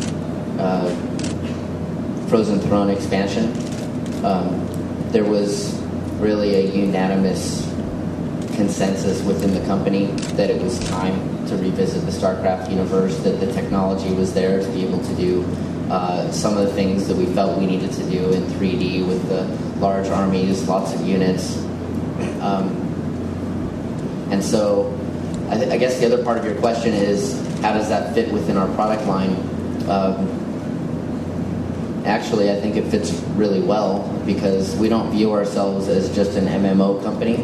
Frozen Throne expansion, there was really a unanimous consensus within the company that it was time to revisit the StarCraft universe, that the technology was there to be able to do some of the things that we felt we needed to do in 3D with the large armies, lots of units. And so I guess the other part of your question is, how does that fit within our product line? Actually, I think it fits really well because we don't view ourselves as just an MMO company.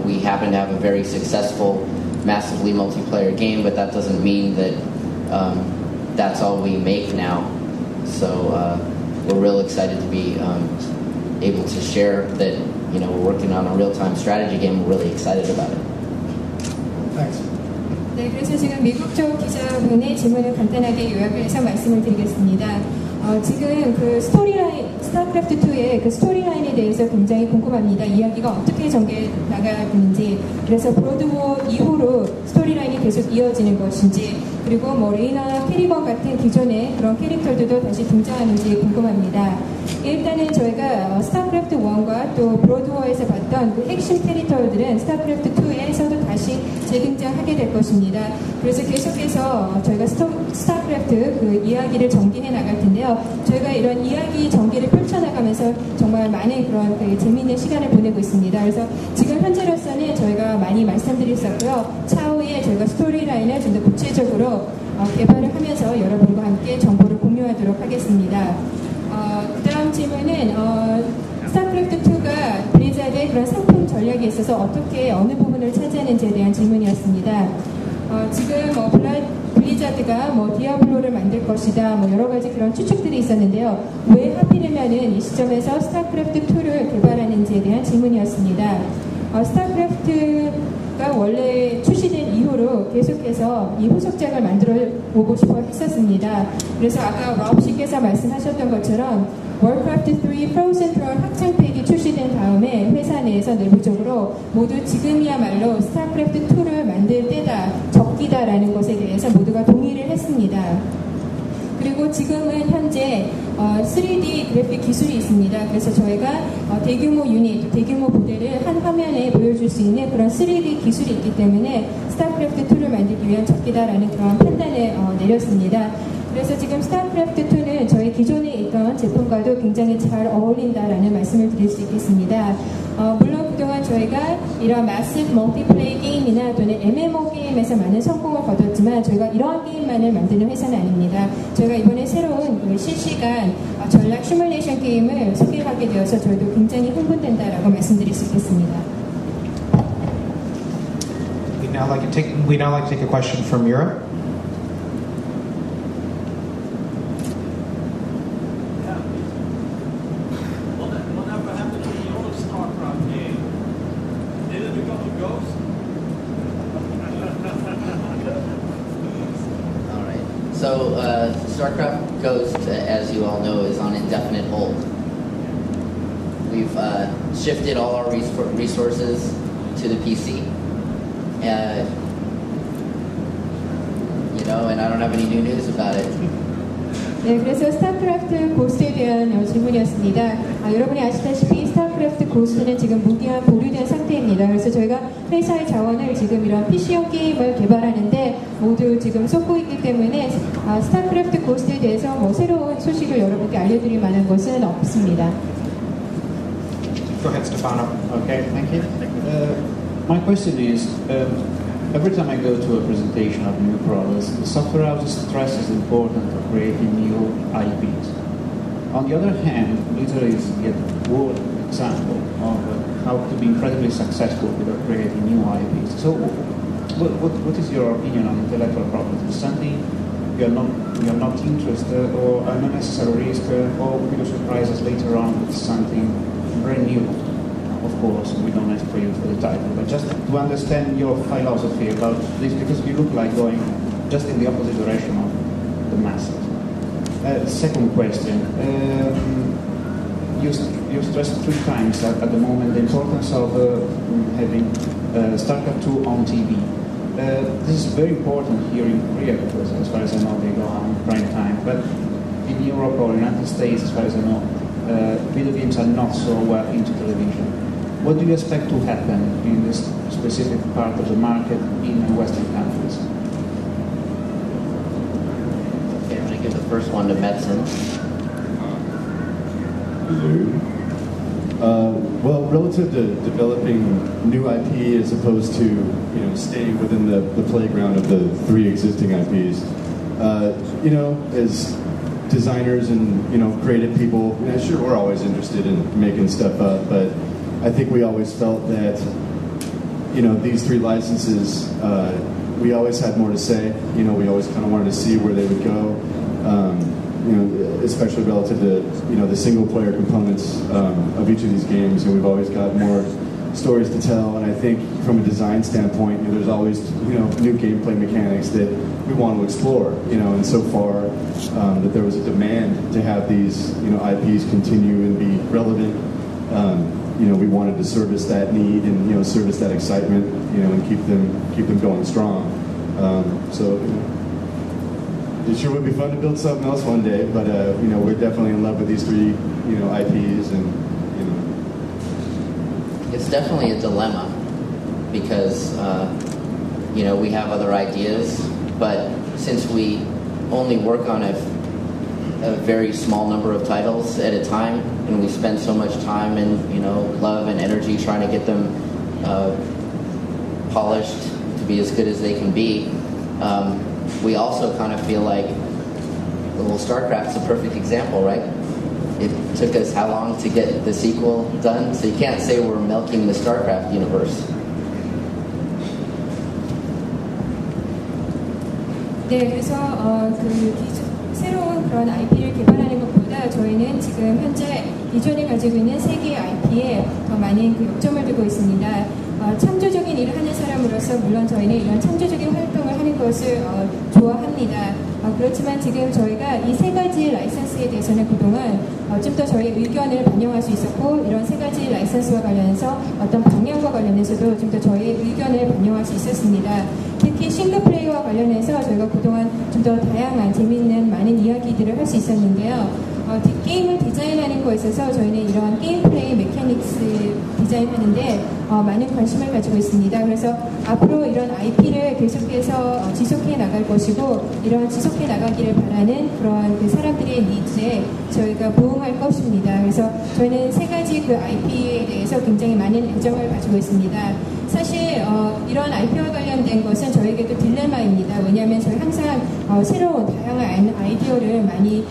We happen to have a very successful, massively multiplayer game, but that doesn't mean that that's all we make now. So we're real excited to be able to share that, you know, we're working on a real-time strategy game. We're really excited about it. Thanks. 네, 그래서 지금 미국 쪽 기자분의 질문을 간단하게 요약을 해서 말씀을 드리겠습니다. 지금 그 스토리라인, 스타크래프트2의 그 스토리라인에 대해서 굉장히 궁금합니다. 이야기가 어떻게 전개 나가는지, 그래서 브로드워 이후로 스토리라인이 계속 이어지는 것인지, 그리고 뭐 레이나 캐리건 같은 기존의 그런 캐릭터들도 다시 등장하는지 궁금합니다. 일단은 저희가 스타크래프트 1과 또 브로드워에서 봤던 그 핵심 캐릭터들은 스타크래프트 2에서도 다시 재등장하게 될 것입니다. 그래서 계속해서 저희가 스타크래프트 그 이야기를 전개해 나갈 텐데요. 저희가 이런 이야기 전개를 펼쳐나가면서 정말 많은 그런 그 재미있는 시간을 보내고 있습니다. 그래서 지금 현재로서는 저희가 많이 말씀드렸었고요. 차후에 저희가 스토리라인을 좀 더 구체적으로 개발을 하면서 여러분과 함께 정보를 공유하도록 하겠습니다. 그 다음 질문은 스타크래프트2가 블리자드의 그런 상품 전략에 있어서 어떻게 어느 부분을 차지하는지에 대한 질문이었습니다. 지금 뭐 블리자드가 뭐 디아블로를 만들 것이다, 뭐 여러 가지 그런 추측들이 있었는데요. 왜 하필이면은 이 시점에서 스타크래프트2를 개발하는지에 대한 질문이었습니다. 스타크래프트가 원래 출시된 이후로 계속해서 이 후속작을 만들어 보고 싶어 했었습니다. 그래서 아까 럽 씨께서 말씀하셨던 것처럼 Warcraft 3 Frozen Throne 확장팩이 출시된 다음에 회사 내에서 내부적으로 모두 지금이야말로 스타크래프트 2를 만들 때다, 적기다라는 것에 대해서 모두가 동의를 했습니다. 그리고 지금은 현재 3D 그래픽 기술이 있습니다. 그래서 저희가 대규모 유닛, 대규모 부대를 한 화면에 보여줄 수 있는 그런 3D 기술이 있기 때문에 스타크래프트2를 만들기 위한 적기다라는 그런 판단을 내렸습니다. 그래서 지금 스타크래프트2는 저희 기존에 있던 제품과도 굉장히 잘 어울린다라는 말씀을 드릴 수 있겠습니다. 물론 그동안 저희가 이런 마시브 멀티플레이 게임이나 또는 MMO 게임에서 많은 성공을 거뒀지만 저희가 이러한 게임만을 만드는 회사는 아닙니다. 저희가 이번에 새로운 그 실시간 전략 시뮬레이션 게임을 소개하게 되어서 저희도 굉장히 흥분된다라고 말씀드릴 수 있겠습니다. We now like to take a question from Europe. So, StarCraft Ghost, as you all know, is on indefinite hold. We've shifted all our resources to the PC. You know, and I don't have any new news about it. 네, 그래서 스타크래프트 고스트에 대한 질문이었습니다. 여러분이 아시다시피 스타크래프트 고스트는 지금 무기한 보류된 상태입니다. 그래서 저희가 회사의 자원을 지금 이런 PC용 게임을 개발하는데 모두 지금 쏟고 있기 때문에 스타크래프트 고스트에 대해서 뭐 새로운 소식을 여러분께 알려드릴 만한 것은 없습니다. Go ahead, Stefano. Okay, thank you. My question is, every time I go to a presentation of new products, the software house stresses the importance of creating new IPs. On the other hand, Blizzard is yet a world example of how to be incredibly successful without creating new IPs. So, what is your opinion on intellectual property? Is something you are not interested, or an unnecessary risk, or will you surprise us later on with something brand new? Of course, we don't ask for you for the title, but just to understand your philosophy about this, because you look like going just in the opposite direction of the masses. Second question. you stressed 3 times at the moment the importance of having StarCraft 2 on TV. This is very important here in Korea because, as far as I know, they go on prime time. But in Europe or United States, as far as I know, video games are not so well into television. What do you expect to happen in this specific part of the market in Western countries? Okay, I'm going to give the first one to Metzen. Well, relative to developing new IP as opposed to staying within the playground of the 3 existing IPs, as designers and creative people, sure we're always interested in making stuff up, but I think we always felt that these 3 licenses, we always had more to say. We always kind of wanted to see where they would go. Especially relative to the single player components of each of these games, and we've always got more stories to tell. And I think from a design standpoint, there's always new gameplay mechanics that we want to explore. And so far that there was a demand to have these IPs continue and be relevant. We wanted to service that need and service that excitement, and keep them going strong. It sure would be fun to build something else one day, but we're definitely in love with these 3 IPs, and It's definitely a dilemma because we have other ideas, but since we only work on a very small number of titles at a time, and we spend so much time and love and energy trying to get them polished to be as good as they can be. We also kind of feel like, well, StarCraft's a perfect example, right? It took us how long to get the sequel done? So you can't say we're milking the StarCraft universe. 네, 그래서 새로운 그런 IP를 개발하는 것보다 저희는 지금 현재 기존에 가지고 있는 3개의 IP에 더 많은 그 역점을 두고 있습니다. 창조적인 일을 하는 사람으로서 물론 저희는 이런 창조적인 활동을 하는 것을 좋아합니다. 그렇지만 지금 저희가 이 3가지 라이선스에 대해서는 그동안 좀 더 저희의 의견을 반영할 수 있었고, 이런 3가지 라이선스와 관련해서 어떤 방향과 관련해서도 좀 더 저희의 의견을 반영할 수 있었습니다. 특히 싱글플레이와 관련해서 저희가 그동안 좀 더 다양한 재미있는 많은 이야기들을 할 수 있었는데요. 게임을 디자인하는 거에 있어서 저희는 이런 게임 플레이 메카닉스 디자인하는데 많은 관심을 가지고 있습니다. 그래서 앞으로 이런 IP를 계속해서 지속해 나갈 것이고, 이런 지속해 나가기를 바라는 그런 그 사람들의 니즈에 저희가 부응할 것입니다. 그래서 저희는 3가지 그 IP에 대해서 굉장히 많은 애정을 가지고 있습니다. 사실 이런 IP와 관련된 것은 저에게도 딜레마입니다. 왜냐하면 저희 항상 새로운 다양한 아이디어를 많이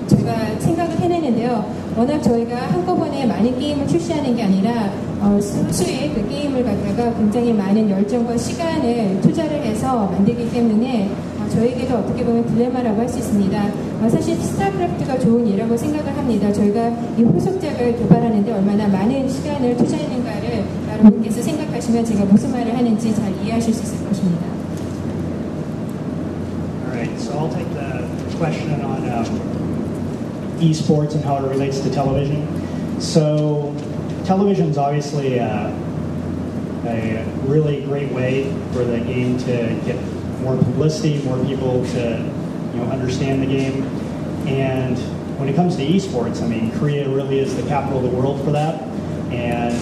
저희가 생각을 해내는데요. 워낙 저희가 한꺼번에 많은 게임을 출시하는 게 아니라 소수의 그 게임을 갖다가 굉장히 많은 열정과 시간을 투자를 해서 만들기 때문에 저에게도 어떻게 보면 딜레마라고 할 수 있습니다. 사실 스타크래프트가 좋은 예라고 생각을 합니다. 저희가 이 후속작을 개발하는데 얼마나 많은 시간을 투자했는가를 여러분께서 생각하시면 제가 무슨 말을 하는지 잘 이해하실 수 있을 것입니다. Alright, so I'll take the question on esports and how it relates to television. So television is obviously a really great way for the game to get more publicity, more people to understand the game. And when it comes to esports, I mean, Korea really is the capital of the world for that. And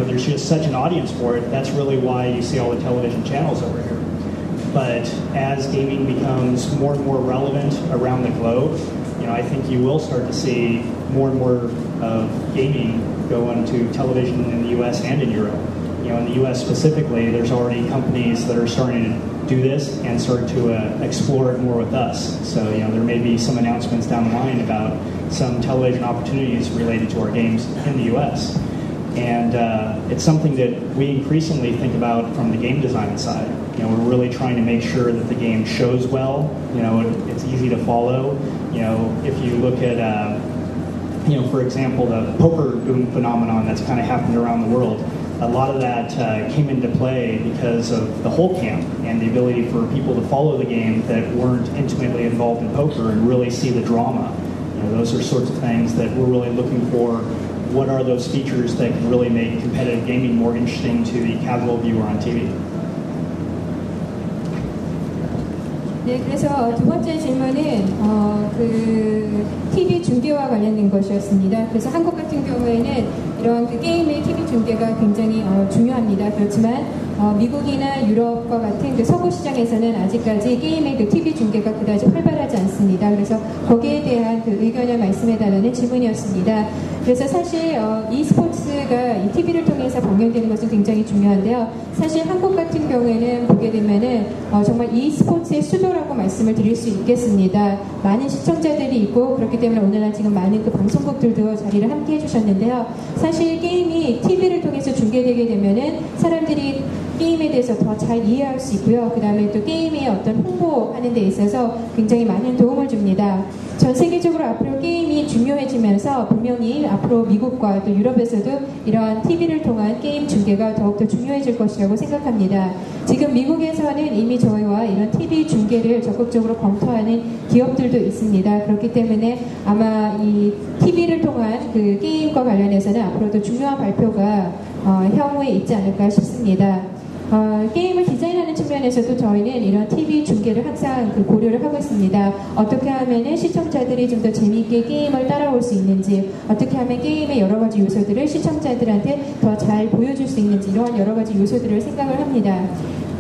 there's just such an audience for it. That's really why you see all the television channels over here. But as gaming becomes more and more relevant around the globe, I think you will start to see more and more of gaming go onto television in the U.S. and in Europe. In the U.S. specifically, there's already companies that are starting to do this and start to explore it more with us. So, there may be some announcements down the line about some television opportunities related to our games in the U.S. And it's something that we increasingly think about from the game design side. We're really trying to make sure that the game shows well. It's easy to follow. If you look at, for example, the poker boom phenomenon that's kind of happened around the world, a lot of that came into play because of the whole camp and the ability for people to follow the game that weren't intimately involved in poker and really see the drama. those are sorts of things that we're really looking for. What are those features that can really make competitive gaming more interesting to the casual viewer on TV? 네, 그래서 두 번째 질문은 그 TV 중계와 관련된 것이었습니다. 그래서 한국 같은 경우에는 이런 그 게임의 TV 중계가 굉장히 중요합니다. 그렇지만 미국이나 유럽과 같은 그 서구 시장에서는 아직까지 게임의 그 TV 중계가 그다지 활발하지 않습니다. 그래서 거기에 대한 그 의견을 말씀해달라는 질문이었습니다. 그래서 사실 e스포츠가 이 TV를 통해서 방영되는 것은 굉장히 중요한데요. 사실 한국 같은 경우에는 보게 되면은 정말 e스포츠의 수도라고 말씀을 드릴 수 있겠습니다. 많은 시청자들이 있고 그렇기 때문에 오늘날 지금 많은 그 방송국들도 자리를 함께 해주셨는데요. 사실 게임이 TV를 통해서 중계되게 되면은 사람들이 게임에 대해서 더 잘 이해할 수 있고요. 그 다음에 또 게임의 어떤 홍보하는 데 있어서 굉장히 많은 도움을 줍니다. 전 세계적으로 앞으로 게임이 중요해지면서 분명히 앞으로 미국과 또 유럽에서도 이러한 TV를 통한 게임 중계가 더욱더 중요해질 것이라고 생각합니다. 지금 미국에서는 이미 저희와 이런 TV 중계를 적극적으로 검토하는 기업들도 있습니다. 그렇기 때문에 아마 이 TV를 통한 그 게임과 관련해서는 앞으로도 중요한 발표가 향후에 있지 않을까 싶습니다. 게임을 디자인하는 측면에서도 저희는 이런 TV 중계를 항상 그 고려를 하고 있습니다. 어떻게 하면 시청자들이 좀 더 재미있게 게임을 따라올 수 있는지, 어떻게 하면 게임의 여러 가지 요소들을 시청자들한테 더 잘 보여줄 수 있는지, 이러한 여러 가지 요소들을 생각을 합니다.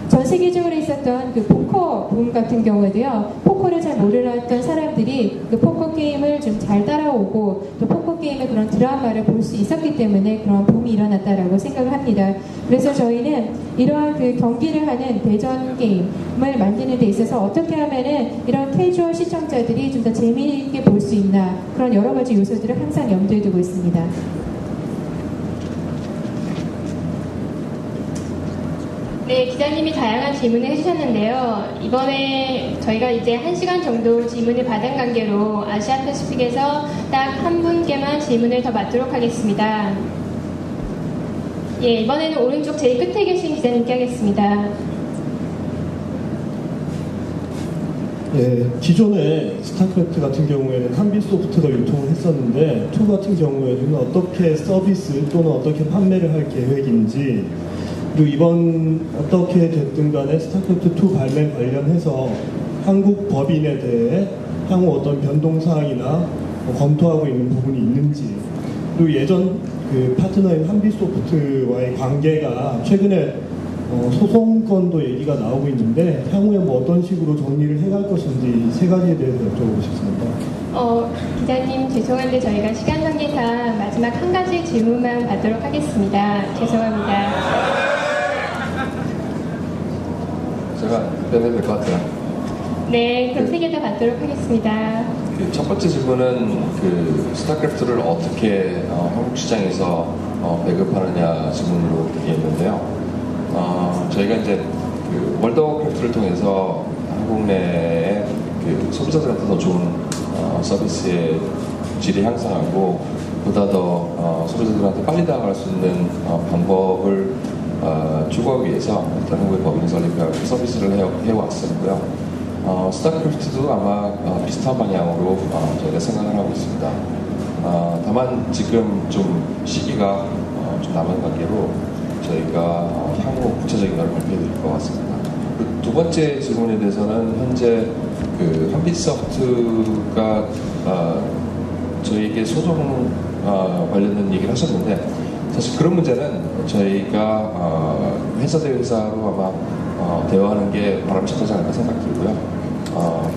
전 세계적으로 있었던 그 포커 붐 같은 경우에도요, 포커를 잘 모르던 사람들이 그 포커 게임을 좀 잘 따라오고 또 포커 게임의 그런 드라마를 볼 수 있었기 때문에 그런 붐이 일어났다라고 생각을 합니다. 그래서 저희는 이러한 그 경기를 하는 대전 게임을 만드는 데 있어서 어떻게 하면은 이런 캐주얼 시청자들이 좀 더 재미있게 볼 수 있나, 그런 여러 가지 요소들을 항상 염두에 두고 있습니다. 네, 기자님이 다양한 질문을 해주셨는데요. 이번에 저희가 이제 1시간 정도 질문을 받은 관계로 아시아 패시픽에서 딱 한 분께만 질문을 더 받도록 하겠습니다. 예, 이번에는 오른쪽 제일 끝에 계신 기자님께 하겠습니다. 예, 기존에 스타크래프트 같은 경우에는 한빛소프트가 유통을 했었는데 2 같은 경우에는 어떻게 서비스 또는 어떻게 판매를 할 계획인지, 그리고 이번 어떻게 됐든 간에 스타크래프트2 발매 관련해서 한국 법인에 대해 향후 어떤 변동사항이나 검토하고 있는 부분이 있는지, 그리고 예전 그 파트너인 한빛소프트와의 관계가 최근에 소송건도 얘기가 나오고 있는데 향후에 뭐 어떤 식으로 정리를 해갈 것인지 세 가지에 대해서 여쭤보고 싶습니다. 기자님 죄송한데 저희가 시간 관계상 마지막 한 가지 질문만 받도록 하겠습니다. 죄송합니다. 제가 답변해도 될 것 같아요. 네, 그럼 세 개 다 받도록 하겠습니다. 첫 번째 질문은 그 스타크래프트를 어떻게 한국 시장에서 배급하느냐 질문으로 드리겠는데요. 저희가 이제 그 월드 오브 크래프트를 통해서 한국 내에 그 소비자들한테 더 좋은 서비스의 질이 향상하고 보다 더 소비자들한테 빨리 다가갈 수 있는 방법을 추구하기 위해서 일단 한국의 법인 설립하고 서비스를 해왔었고요. 스타크래프트도 아마 비슷한 방향으로 저희가 생각을 하고 있습니다. 다만 지금 좀 시기가 좀 남은 관계로 저희가 향후 구체적인 걸 발표해 드릴 것 같습니다. 두 번째 질문에 대해서는 현재 그 한빛소프트가 저희에게 소송 관련된 얘기를 하셨는데, 사실 그런 문제는 저희가 회사 대 회사로 아마 대화하는 게 바람직하지 않을까 생각 들고요.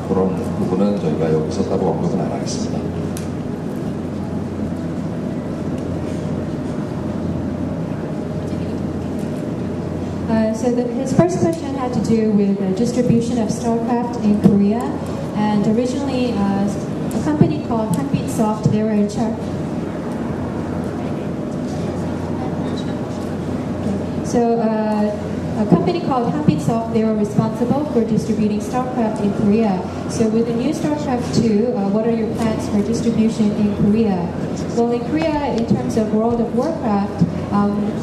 그런 부분은 저희가 여기서 따로 언급은 안 하겠습니다. So his first question had to do with the distribution of StarCraft in Korea, and originally a company called Hanbitsoft, they were in charge. So a company called Hanbitsoft, they were responsible for distributing StarCraft in Korea. So with the new StarCraft 2, what are your plans for distribution in Korea? Well, in Korea, in terms of World of Warcraft,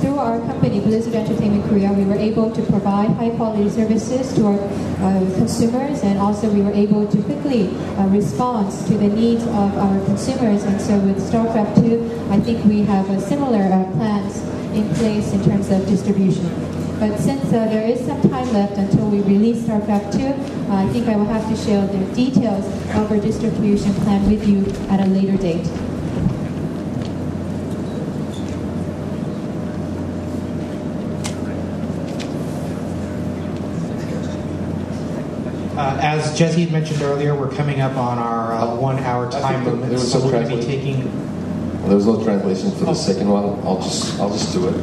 Through our company, Blizzard Entertainment Korea, we were able to provide high-quality services to our consumers, and also we were able to quickly respond to the needs of our consumers. And so with StarCraft 2, I think we have a similar plans in place in terms of distribution. But since there is some time left until we release StarCraft 2, I think I will have to share the details of our distribution plan with you at a later date. As Jesse had mentioned earlier, we're coming up on our 1 hour time limit, so we're going to be taking... Well, there was no translation for the second one. I'll just do it.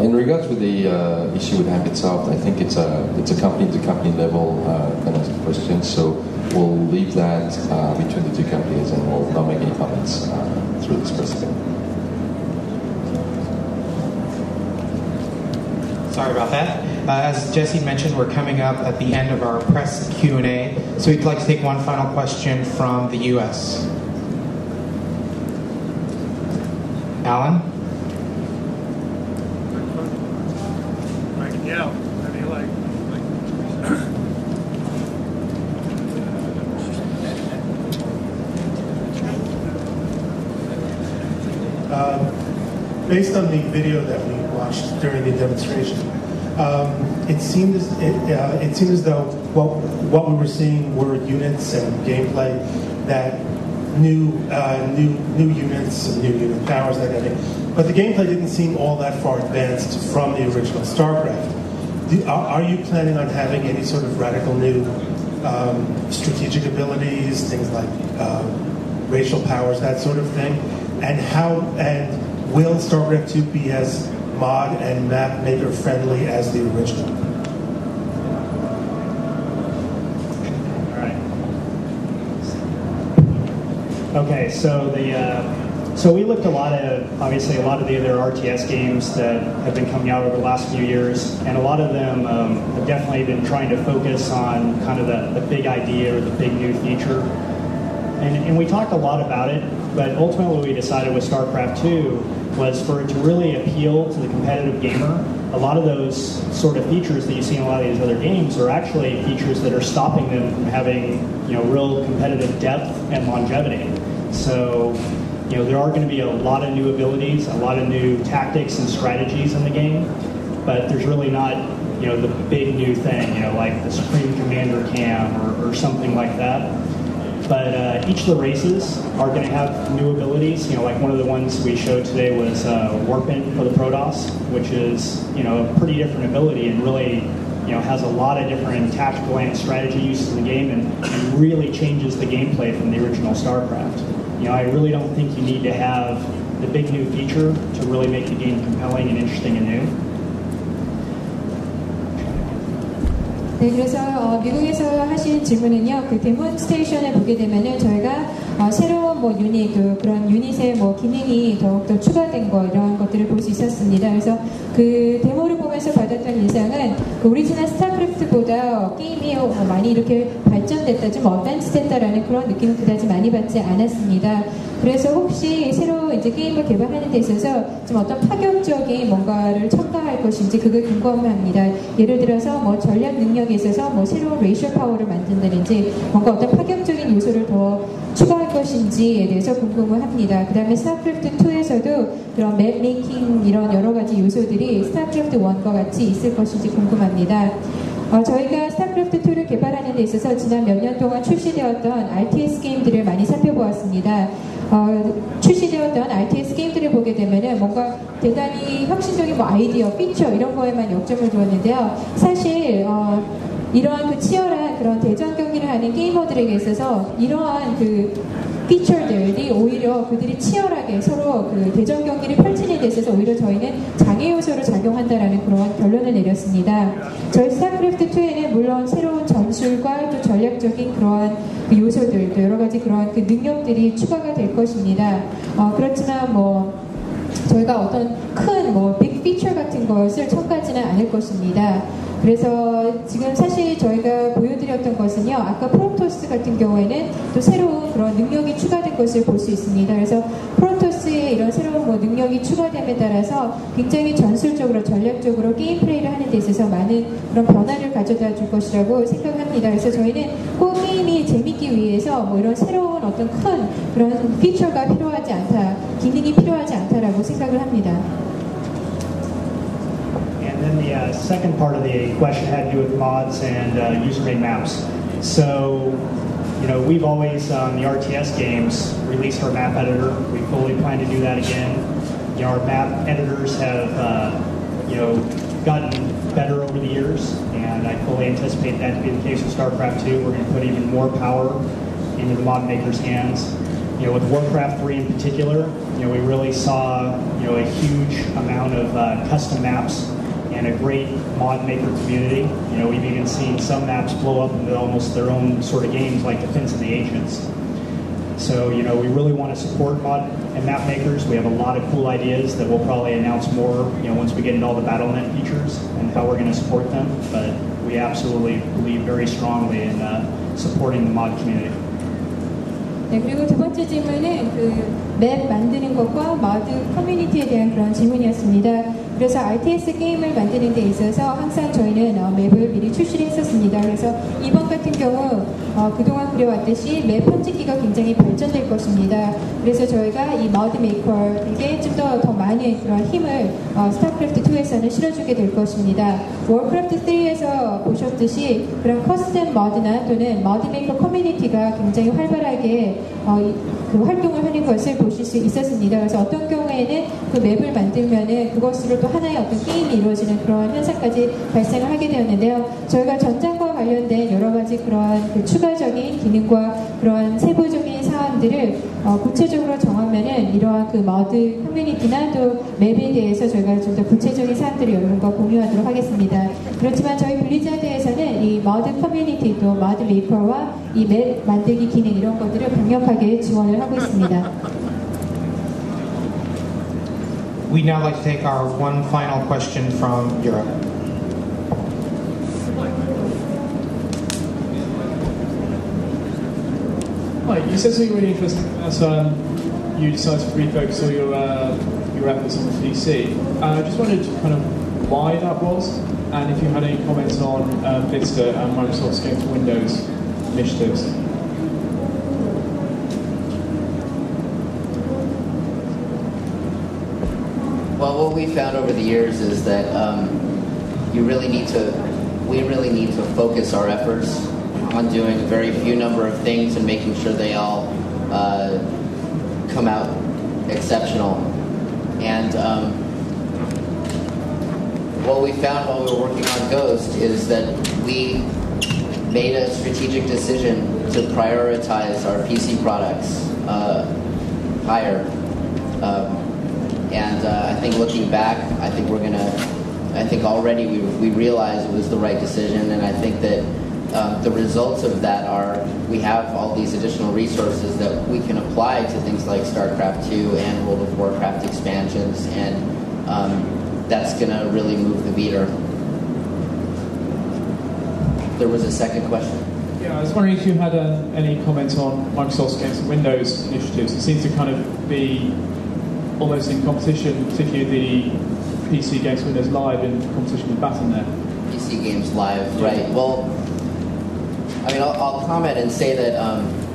In regards to the issue with Habitsoft, I think it's a company-to-company level kind of question, so we'll leave that between the two companies and we'll not make any comments through this president. Sorry about that. As Jesse mentioned, we're coming up at the end of our press Q&A, so we'd like to take one final question from the U.S. Alan? Yeah, I mean, based on the video that we watched during the demonstration, it seemed as though what we were seeing were units and gameplay that new units and new unit powers, that kind of thing. But the gameplay didn't seem all that far advanced from the original StarCraft. Are you planning on having any sort of radical new strategic abilities, things like racial powers, that sort of thing? And will StarCraft 2 be as mod and map maker friendly as the original? Okay, so we looked a lot of the other RTS games that have been coming out over the last few years, and a lot of them have definitely been trying to focus on kind of the big idea or the big new feature. And we talked a lot about it, but ultimately what we decided with StarCraft 2 was for it to really appeal to the competitive gamer. A lot of those sort of features that you see in a lot of these other games are actually features that are stopping them from having, real competitive depth and longevity. So, there are going to be a lot of new abilities, a lot of new tactics and strategies in the game, but there's really not, the big new thing, like the Supreme Commander Cam or something like that. But each of the races are going to have new abilities. Like one of the ones we showed today was Warping for the Protoss, which is, a pretty different ability and really, has a lot of different tactical and strategy uses in the game and really changes the gameplay from the original StarCraft. I really don't think you need to have the big new feature to really make the game compelling and interesting and new. 네, 그래서 미국에서 하신 질문은요, 그 데몬스트레이션을 보게 되면은 저희가 새로운 유닛, 그런 유닛의 기능이 더욱더 추가된 거 이런 것들을 볼 수 있었습니다. 그래서 그 데모를 보면서 받았던 인상은 그 오리지널 스타크래프트보다 게임이 많이 이렇게 발전됐다, 좀 어드밴스됐다라는 그런 느낌을 그다지 많이 받지 않았습니다. 그래서 혹시 새로 이제 게임을 개발하는 데 있어서 좀 어떤 파격적인 뭔가를 첨가할 것인지 그게 궁금합니다. 예를 들어서 전략 능력에 있어서 새로운 레이셜 파워를 만든다든지 뭔가 어떤 파격적인 요소를 더 추가할 것인지에 대해서 궁금합니다. 그 다음에 스타크래프트 2에서도 그런 맵 메이킹 이런 여러 가지 요소들이 스타크래프트 1과 같이 있을 것인지 궁금합니다. 저희가 스타크래프트 2를 개발하는 데 있어서 지난 몇 년 동안 출시되었던 RTS 게임들을 많이 살펴보았습니다. 출시되었던 RTS 게임들을 보게 되면은 뭔가 대단히 혁신적인 아이디어, 피처 이런 거에만 역점을 두었는데요. 사실 이러한 그 치열한 그런 대전 경기를 하는 게이머들에게 있어서 이러한 그 피처들이 오히려 그들이 치열하게 서로 그 대전 경기를 펼치는 데 있어서 오히려 저희는 장애 요소로 작용한다라는 그런 결론을 내렸습니다. 저희 스타크래프트 2에는 물론 새로운 전술과 또 전략적인 그러한 그 요소들, 또 여러 가지 그러한 그 능력들이 추가가 될 것입니다. 그렇지만 저희가 어떤 큰 빅 피처 같은 것을 첨가하지는 않을 것입니다. 그래서 지금 사실 저희가 보여드렸던 것은요, 아까 프로토스 같은 경우에는 또 새로운 그런 능력이 추가된 것을 볼 수 있습니다. 그래서 프로토스의 이런 새로운 뭐 능력이 추가됨에 따라서 굉장히 전술적으로 전략적으로 게임 플레이를 하는 데 있어서 많은 그런 변화를 가져다 줄 것이라고 생각합니다. 그래서 저희는 꼭 게임이 재밌기 위해서 뭐 이런 새로운 어떤 큰 그런 피처가 필요하지 않다, 기능이 필요하지 않다라고 생각을 합니다. And then the second part of the question had to do with mods and user-made maps. So, you know, we've always, on the RTS games, released our map editor. We fully plan to do that again. You know, our map editors have, you know, gotten better over the years, and I fully anticipate that to be the case with StarCraft 2. We're going to put even more power into the mod makers' hands. You know, with Warcraft 3 in particular, you know, we really saw, you know, a huge amount of custom maps and a great mod maker community. You know, we've even seen some maps blow up into almost their own sort of games like Defense of the Ancients. So, you know, we really want to support mod and map makers. We have a lot of cool ideas that we'll probably announce more, you know, once we get into all the BattleNet features and how we're going to support them. But we absolutely believe very strongly in supporting the mod community. 네, 그리고 두 번째 질문은 그 맵 만드는 것과 모드 커뮤니티에 대한 그런 질문이었습니다. 그래서 RTS 게임을 만드는 데 있어서 항상 저희는 맵을 미리 출시를 했었습니다. 그래서 이번 같은 경우 그동안 그래왔듯이 맵 편집기가 굉장히 발전될 것입니다. 그래서 저희가 이 모드 메이커에게 좀 더 많은 그런 힘을 스타크래프트 2에서는 실어주게 될 것입니다. 워크래프트 3에서 보셨듯이 그런 커스텀 모드나 또는 모드 메이커 커뮤니티가 굉장히 활발하게 그 활동을 하는 것을 보실 수 있었습니다. 그래서 어떤 경우에는 그 맵을 만들면은 그것으로 또 하나의 어떤 게임이 이루어지는 그런 현상까지 발생을 하게 되었는데요. 저희가 전장과 관련된 여러 가지 그런 그 추가적인 기능과 그런 세부적인 사항들을 구체적으로 정하면은 이러한 그 모드 커뮤니티나 또 맵에 대해서 저희가 좀 더 구체적인 사항들을 여러분과 공유하도록 하겠습니다. 그렇지만 저희 블리자드에서는 이 모드 커뮤니티 또 모드 메이커와 이 맵 만들기 기능 이런 것들을 강력하게 지원을 하고 있습니다. We'd now like to take our one final question from Europe. Hi, you said something really interesting as you decided to refocus all your efforts on the PC. I just wondered kind of why that was, and if you had any comments on Vista and Microsoft's Game for Windows initiatives. Well, what we found over the years is that we really need to focus our efforts on doing a very few number of things and making sure they all come out exceptional. And what we found while we were working on Ghost is that we made a strategic decision to prioritize our PC products higher. And I think looking back, I think already we realized it was the right decision, and I think that the results of that are we have all these additional resources that we can apply to things like StarCraft 2 and World of Warcraft expansions, and that's going to really move the meter. There was a second question. Yeah, I was wondering if you had any comments on Microsoft's Games for Windows initiatives. It seems to kind of be almost in competition, particularly the PC Games for Windows Live in competition with BattleNet. PC Games Live, right. Well, I mean, I'll comment and say that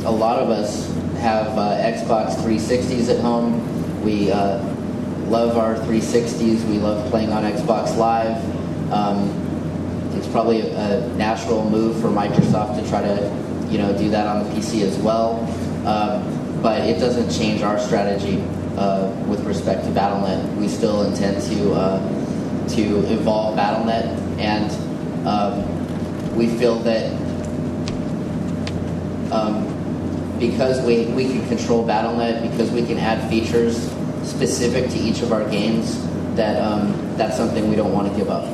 a lot of us have Xbox 360s at home. We love our 360s. We love playing on Xbox Live. It's probably a natural move for Microsoft to try to, do that on the PC as well. But it doesn't change our strategy with respect to BattleNet. We still intend to evolve BattleNet, and we feel that because we can control BattleNet, because we can add features specific to each of our games, that that's something we don't want to give up.